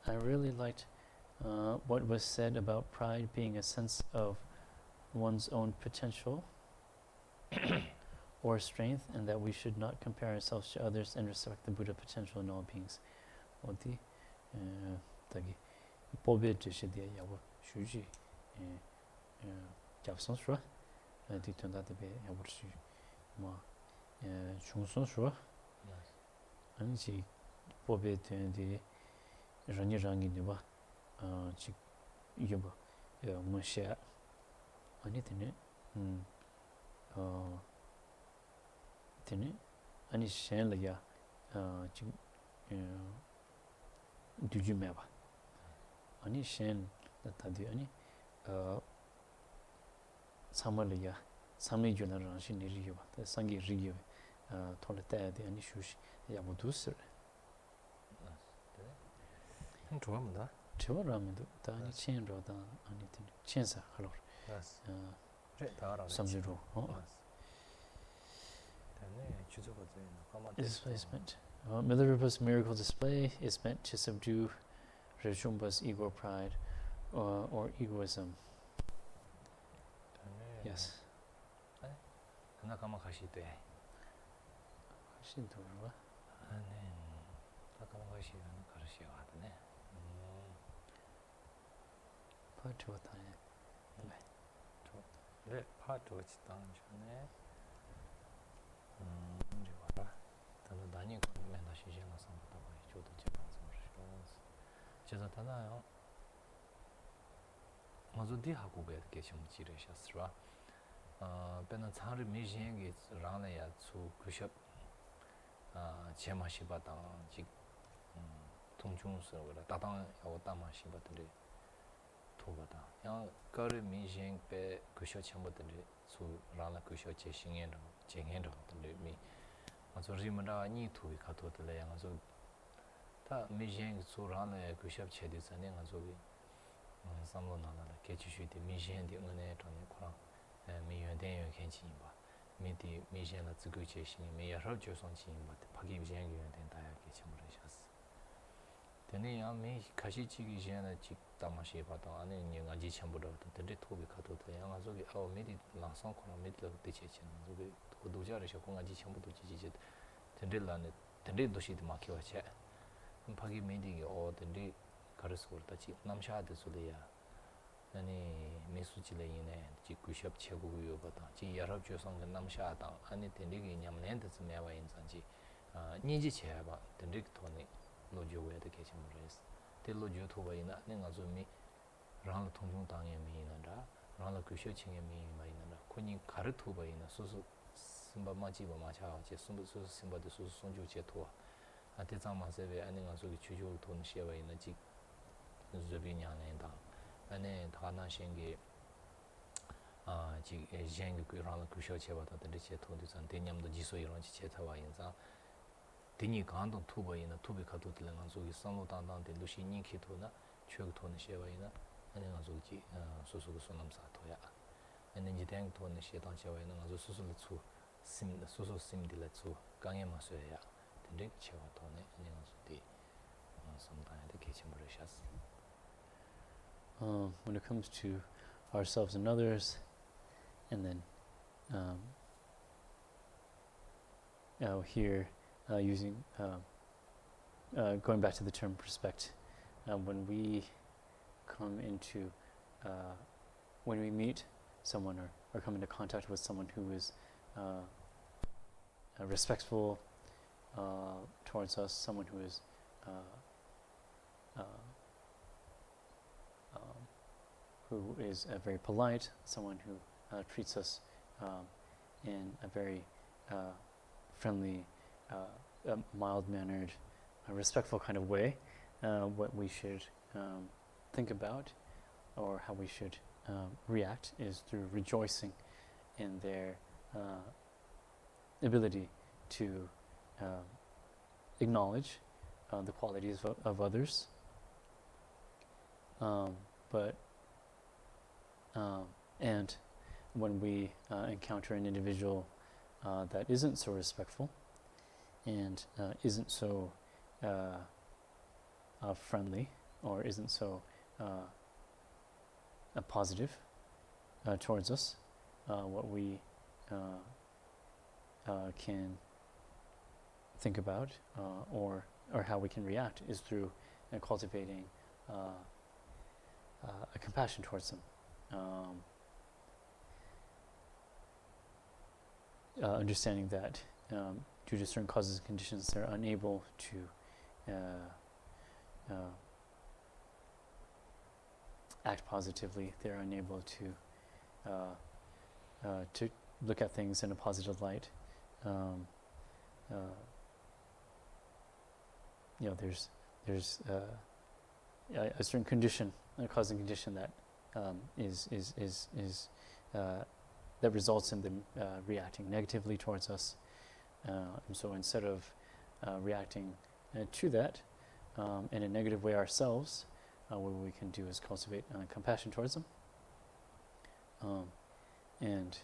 I really liked what was said about pride being a sense of one's own potential or strength, and that we should not compare ourselves to others and respect the Buddha potential in all beings. 어디 저기 법에 GSTDL 야고 슈지 잡선스라 디톤다데 야고시 뭐 중소 쇼 아니지 법에 되는데 rangi 봐 지 이게 뭐 뭐셔 아니 되네 되네 아니 셴려야 지금 두주매 봐 아니 셴 나타디 아니 사물이야 삼미주나랑 신이리요 봐 상기 리요 톨레타디 아니 슈시 야 모두스 좋아합니다. 저라면도 다 아니 첸로다 아니 되네 첸사 할로 그래, 다 알아. 삼지로 Displacement. Milarepa's miracle display is meant to subdue Rajumba's ego pride or egoism. Yes. 하나가마 가시대. 신도로와. 아네. 하나가마 가시는 가르시야 하더네. 파트와타에. 네, 파트 치단 전에. 이제 와라. 저는 나니 맨날 시시하는 상부터 봐. 저도 제가 방송을 제가 다나요. 먼저 뒤하고 게 좀 지르셨으라. 배는 차를 미신이 라나야 수 그숍 제마시바다 직 통중스러워 다당 하고 담마시바들이 도바다 양 거를 미신 배 그숍 전부들이 수 라나 그숍 제신에로 쟁해로 들이 미 아주 리마다 니 투이 가도들 양아서 다 미신 수 라나 그숍 체디선에 아주 삼로나나 개치슈디 미신디 은혜 전에 코랑 미연대요 괜찮이봐 미디 미신의 지구체신이 미여러 조선신이봐 파기비행 유연된 다야게 참으셨어 되네 야미 가시치기 전에 직담마시 봐도 안에 있는 아지 참부로 되게 토비 가도 양아저기 미디 랑상 코랑 미디로 되체치는 저기 도자르셔 공아지 참부도 지지지 된들라네 된들 도시도 막혀와체 파기 미디가 되게 가르스 걸다지 남샤드 소리야 아니 메시지레이네 지구숍 최고요 보다 지 여러 조선의 남샤다 아니 된리게 냠낸데스 매와 인산지 니지 제바 된리 토니 로조에 되게 참으레스 델로조 토바이나 내가 좀미 랑 통중 당에 미인한다 랑 그쇼칭에 미인마이나 코니 가르토바이나 소소 심바마지바 마차 제 숨부소 심바도 소소 손주 제토 아테장마세베 아니가 소기 추조 돈 시에바이나 지 zubinyane ane thana shingi ji jeng ku ran ku sho che ba ta de che thon de san de nyam de ji so yiron chi che ta wa yin za de ni gan dong tu ba yin tu bi ka tu de lang zo gi san lo dang dang de lu shi ni ki to na chue gu to ne she wa yin ane nga zo ji so so gu so nam sa to ya ane ji dang to ne she dang che wa yin nga zo so so le chu sim so so sim de le chu gang ye ma so ya de de che wa to ne ane nga zo de some time de ke chen bu le sha when it comes to ourselves and others, and then here using going back to the term respect, when we come into when we meet someone or come into contact with someone who is respectful towards us, someone who is very polite, someone who treats us in a very friendly, mild-mannered, respectful kind of way, what we should think about or how we should react is through rejoicing in their ability to acknowledge the qualities of others, and when we encounter an individual that isn't so respectful and isn't so friendly or isn't so positive towards us, what we can think about or how we can react is through cultivating a compassion towards them. Understanding that due to certain causes and conditions, they're unable to act positively. They're unable to look at things in a positive light. There's a certain condition, a causing condition that that results in them reacting negatively towards us. And so instead of reacting to that in a negative way ourselves, what we can do is cultivate compassion towards them. And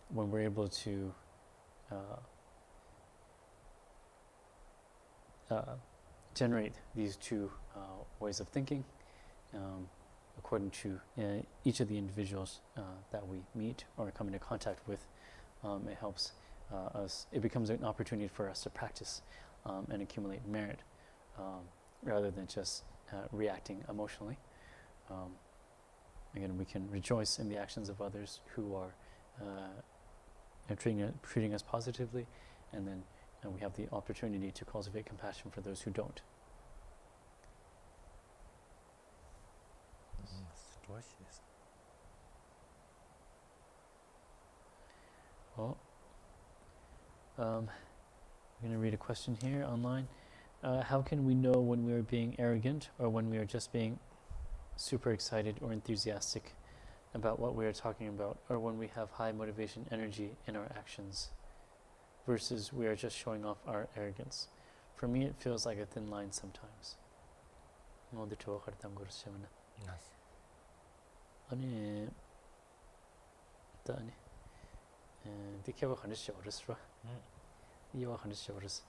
when we're able to generate these two ways of thinking, according to each of the individuals that we meet or come into contact with, it helps us. It becomes an opportunity for us to practice and accumulate merit, rather than just reacting emotionally. Again, we can rejoice in the actions of others who are treating us positively, and then we have the opportunity to cultivate compassion for those who don't. Well, I'm going to read a question here online. How can we know when we are being arrogant or when we are just being super excited or enthusiastic about what we are talking about, or when we have high motivation energy in our actions versus we are just showing off our arrogance? For me, it feels like a thin line sometimes. Dikhewa khanda shawaras ra. Iwa khanda shawaras.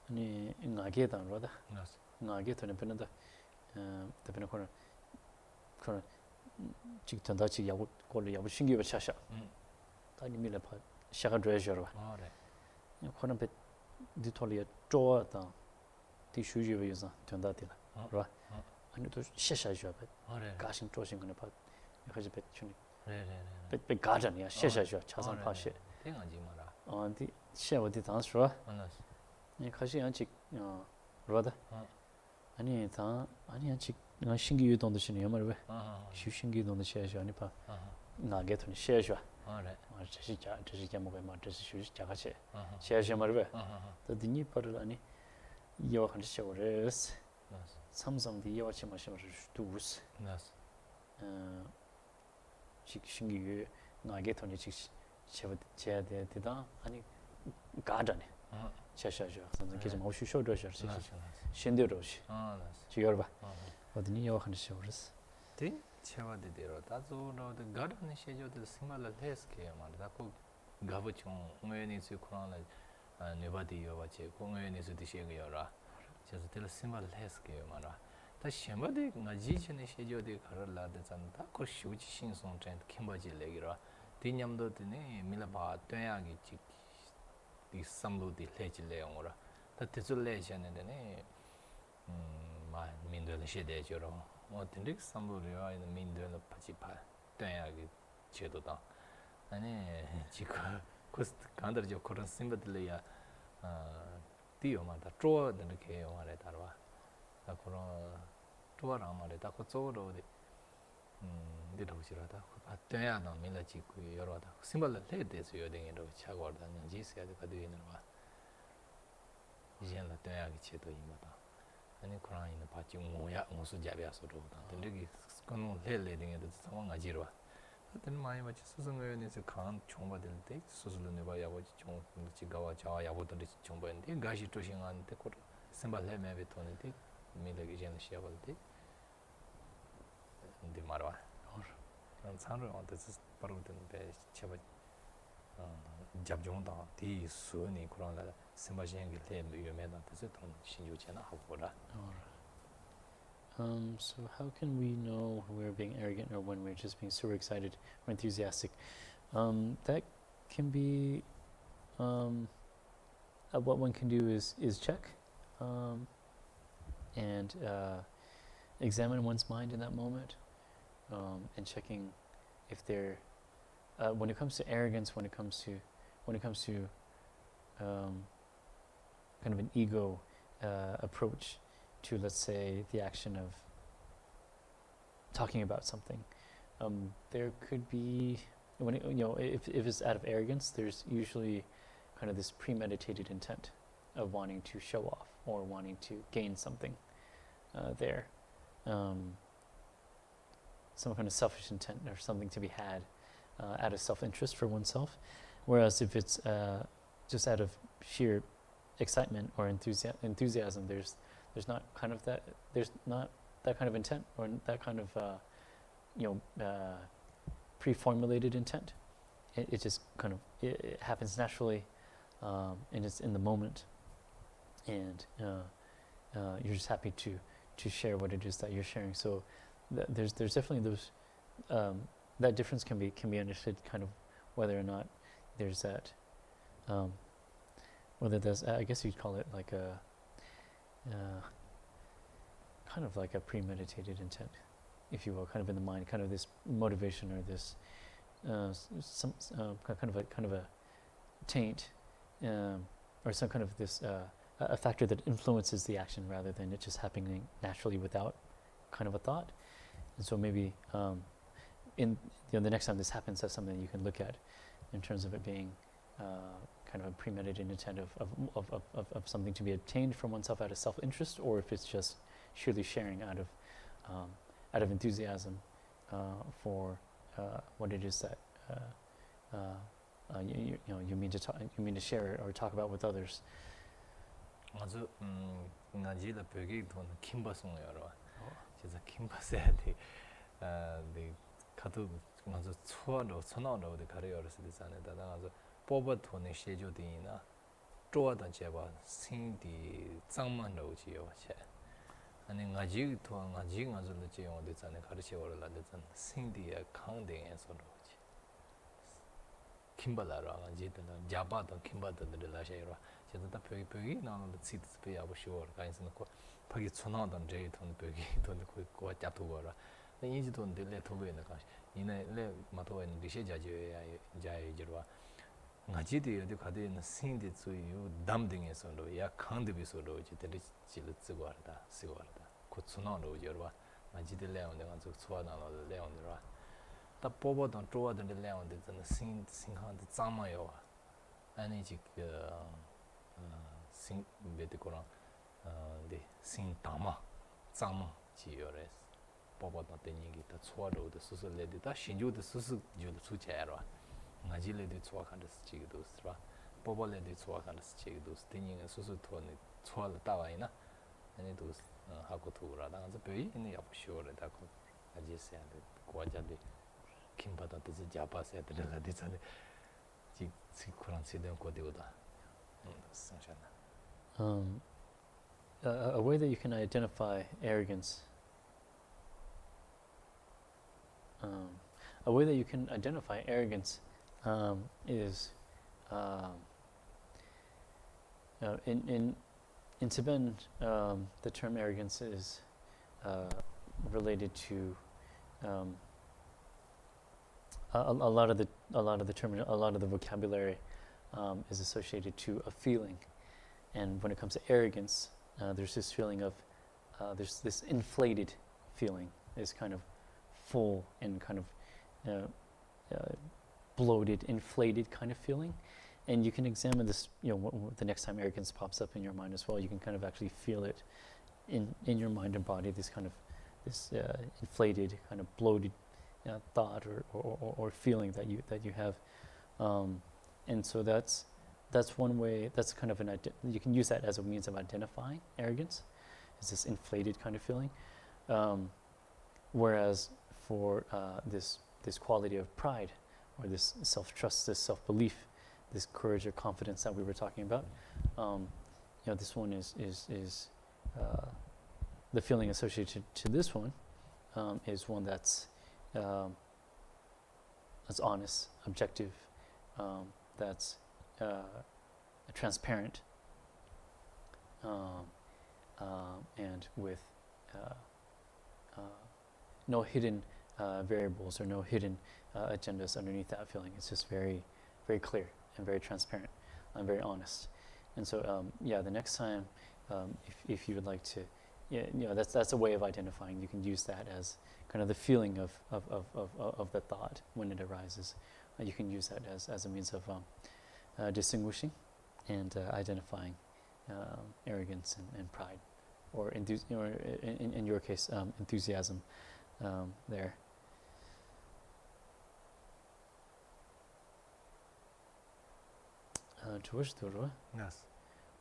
Ani ngage dan ra da. Ngage to ne pena da. Da pena khona chik tanda chik yabu kola yabu shingi wa chasha. Ta ni mila pa shaka dresha ra. Khona pe di toli ya chowa ta di shuji wa yuza tanda di la. Ra. Ani to shasha yuwa pa. Gashin choshin khona pa. Khaji pe chuni. Pe Gaden ya shesha shwa chasang pa she. Di shewa di tang shwa. Ni khashi yan chik rwada. Ani yan chik nga shingi yu tong da shini yamar we. Shu shingi yu tong da she shwa ni pa. Nga ge to ni she shwa. Chashi kya mugay ma chashi shu chaka she. She shwa yamar we. Da di ni parla ani yawa khanda shewa res. Samsam di yawa chima shima tu us. chik shingi yu ngage toni chik chea de da ani Gaden chasha jo sanza kije ma ushu sho do shar chi shinde ro shi chi yor ba odni yo khan shi urs te chewa de ro ta zo no de Gaden she jo de simala les ke ma da ko gabo chung ngoye ni su khran la ne ba di yo ba che ko ngoye ni su di she ge yo ra che zo de simala les ke ma ra 다 셴바데 나지체네 셰조데 가르라데 잔다 코 슈지 신송 전 킴바지 레기라 디냠도드네 밀라바 떼야기 지 디삼로디 레지레옹라 다 테줄레샤네네 마 민도르 셰데조로 뭐 딘릭 삼로리와 인 민도르 파치파 떼야기 제도다 아니 지코 코스트 간더죠 코런 심바들이야 디오마다 쪼어드는 게 영화래 다르와 다 그런 또랑 말에 다 그쪽으로 디도시라다 바때야나 밀라지고 여러다 심벌을 해대서 여댕이로 차고 왔다는 지스야도 가되는 거 이제는 때야기 제도 임마다 아니 그라인의 바지 뭐야 무슨 잡야서로 근데 그건 헬레딩에도 상황가지로 어떤 많이 맞지 수승의원에서 강 총받을 때 수술을 내봐야 보지 총 지가와 자와 야보들이 총받는데 가시 조싱한테 그 심벌 해매베 돈인데 미래기 전에 시작할 때 근데 말아. 그럼 산으로한테 바로 되는데 제가 잡종다 디 수니 그런 거 심바시행이 때 유명한데 돈 신주잖아 하고라. So how can we know when we're being arrogant or when we're just being super excited or enthusiastic? That can be what one can do is check and examine one's mind in that moment, and checking if they're when it comes to arrogance, when it comes to when it comes to kind of an ego approach to, let's say, the action of talking about something, there could be, when it, if it's out of arrogance, there's usually kind of this premeditated intent of wanting to show off or wanting to gain something there. Some kind of selfish intent or something to be had out of self-interest for oneself. Whereas if it's just out of sheer excitement or enthusiasm, there's not kind of that, there's not that kind of intent or that kind of pre-formulated intent. It just kind of it happens naturally, and it's in the moment, and you're just happy to share what it is that you're sharing. So there's definitely those that difference can be understood, kind of whether or not there's that whether there's, I guess you'd call it like a kind of like a premeditated intent, if you will, kind of in the mind, kind of this motivation or this some kind of a taint, or some kind of this a factor that influences the action rather than it just happening naturally without kind of a thought. And so maybe in the next time this happens, that's something that you can look at in terms of it being kind of a premeditated intent of something to be obtained from oneself out of self-interest, or if it's just surely sharing out of enthusiasm for what it is that you mean to share or talk about with others. 아주 나지다 벽이 돈 김바송이야로. 진짜 김바세야디 네 가도 맞아 초아로 선언으로 가려서 되잖아요. 나가서 뽑아도는 시조디나 쪼아던 제바 신디 장만로 지요체. 아니 나지 도안 나지 가서도 지용 되잖아요. 가르쳐 올라 되잖아. 신디의 강대에서로 김바라로 나지든 자바도 김바도들 라셔로. 제가 벽이 나는 시트 스페야고 쇼어 가인스는 거 벽이 천하던 제 돈 벽이 돈 거 잡고 거라. 인지 돈 들래 도베는 가. 이내 레 마토엔 리셰자지야 자이지로와. 나지디 어디 가데는 신디 주요 담딩에서로 야 칸드비서로 이제 들지 쓰고하다 쓰고하다. 그 천하로 저와 나지디 레온데 가서 소화나로 레온으로. 다 뽑아던 쪼아던 레온데 저는 신한테 짱마요. 아니 지금 신 베드코랑 네 신타마 짱마 지요레스 뽑아던 때니기 다 초아로도 수술레다 신조도 수술 줄 수체로 나질레도 초아칸데 지기도 스바 뽑아레도 초아칸데 지기도 스티닝은 수술 토네 초아를 따와이나 아니도 하고 도라다 그래서 벽이 있는 야부쇼를 다고 아지세한테 고아자데 김바다도 자바세야 들라디잖아 지코랑 시대는 거디오다. A way that you can identify arrogance. A way that you can identify arrogance is in Tibetan. The term arrogance is related to a lot of the vocabulary is associated to a feeling, and when it comes to arrogance, there's this feeling of there's this inflated feeling, this kind of full and kind of bloated, inflated kind of feeling, and you can examine this. The next time arrogance pops up in your mind as well, you can kind of actually feel it in your mind and body. This kind of inflated, kind of bloated thought or feeling that you have. And so that's one way. That's kind of you can use that as a means of identifying arrogance. It's this inflated kind of feeling. Whereas for this quality of pride, or this self-trust, this self-belief, this courage or confidence that we were talking about, this one is the feeling associated to this one is one that's honest, objective. That's transparent, and with no hidden variables or no hidden agendas underneath that feeling. It's just very, very clear. am very transparent. I'm very honest. And so, yeah, the next time, if you would like to, yeah, that's a way of identifying. You can use that as kind of the feeling of the thought when it arises. You can use that as a means of distinguishing and identifying arrogance and pride, or in your case, enthusiasm there. Yes.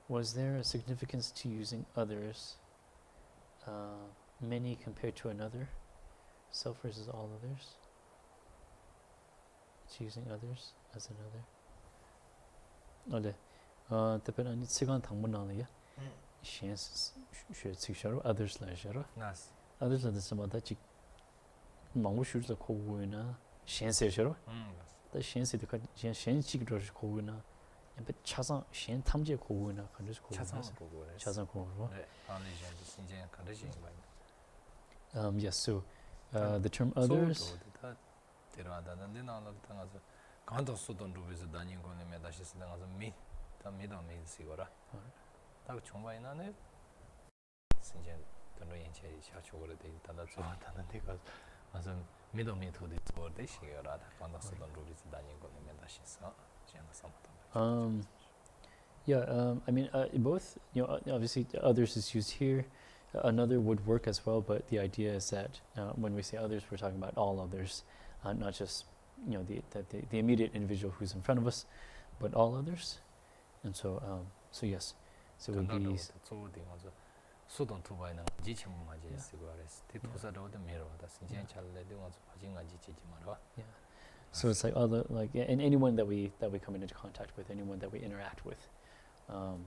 Was there a significance to using others, many compared to another, self versus all others? It's using others as another. Depending on second thang others like Yes. others are the some other chick mangu shoes the kowina shen se shiro the shen se the shen chick does kowina and but chasan shen tamje kowina can just chasan kowo. Yes, so the term others I mean, both, obviously others is used here. Another would work as well, but the idea is that when we say others, we're talking about all others, not just the immediate individual who's in front of us, but all others. And so, so yes, so it would be. Yeah. So it's like other, like, and anyone that we come into contact with, anyone that we interact with, and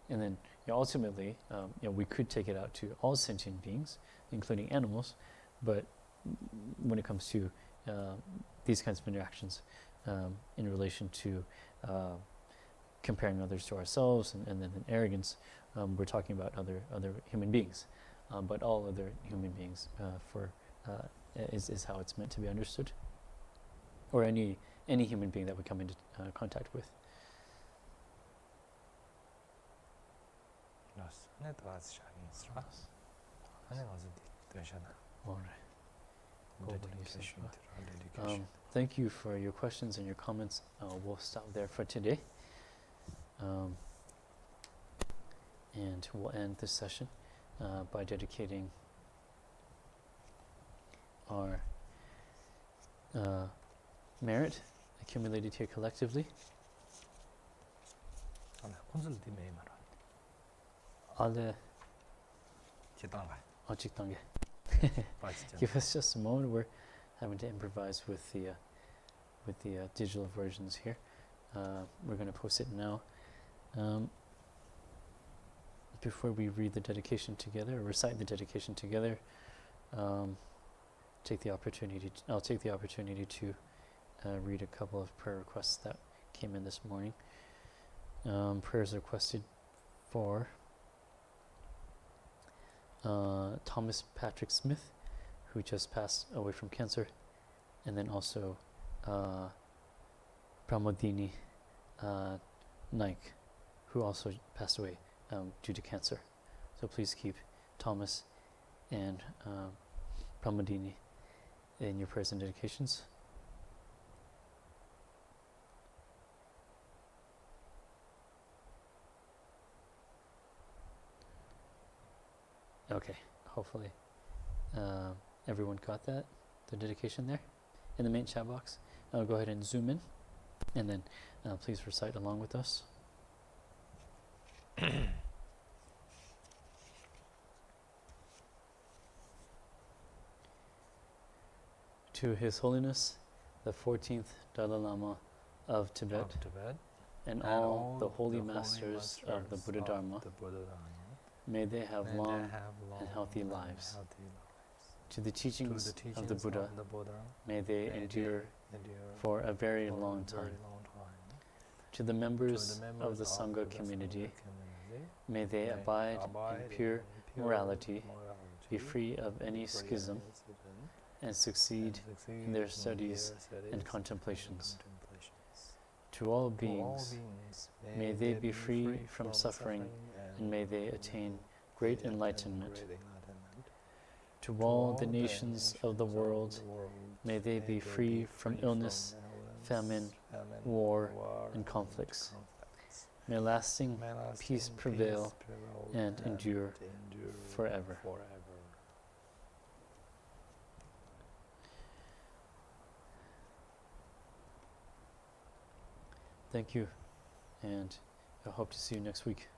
then ultimately, we could take it out to all sentient beings, including animals, but when it comes to these kinds of interactions, in relation to comparing others to ourselves and then arrogance, we're talking about other human beings, but all other human beings is how it's meant to be understood, or any human being that we come into contact with. All right. Thank you for your questions and your comments. We'll stop there for today, and we'll end this session by dedicating our merit accumulated here collectively. Give us just a moment. We're having to improvise with the digital versions here. We're going to post it now. Before we read the dedication together, or recite the dedication together, I'll take the opportunity to read a couple of prayer requests that came in this morning. Prayers requested for Thomas Patrick Smith, who just passed away from cancer, and then also Pramodini Naik, who also passed away due to cancer. So please keep Thomas and Pramodini in your prayers and dedications. Okay, hopefully everyone got that, the dedication there in the main chat box. I'll go ahead and zoom in, and then please recite along with us. To His Holiness, the 14th Dalai Lama of Tibet, and all the Holy Masters of the Buddha Dharma, may they have long and healthy lives. To the teachings of the Buddha, may they endure for a very long time. To the members of the Sangha community, may they abide in pure morality, be free of any schism, and succeed in their studies and contemplations. To all beings, may they be free from suffering, and may they attain great enlightenment. To all the nations of the world, may they be free from illness, famine, war, and conflicts. May lasting peace prevail and endure forever. Thank you, and I hope to see you next week.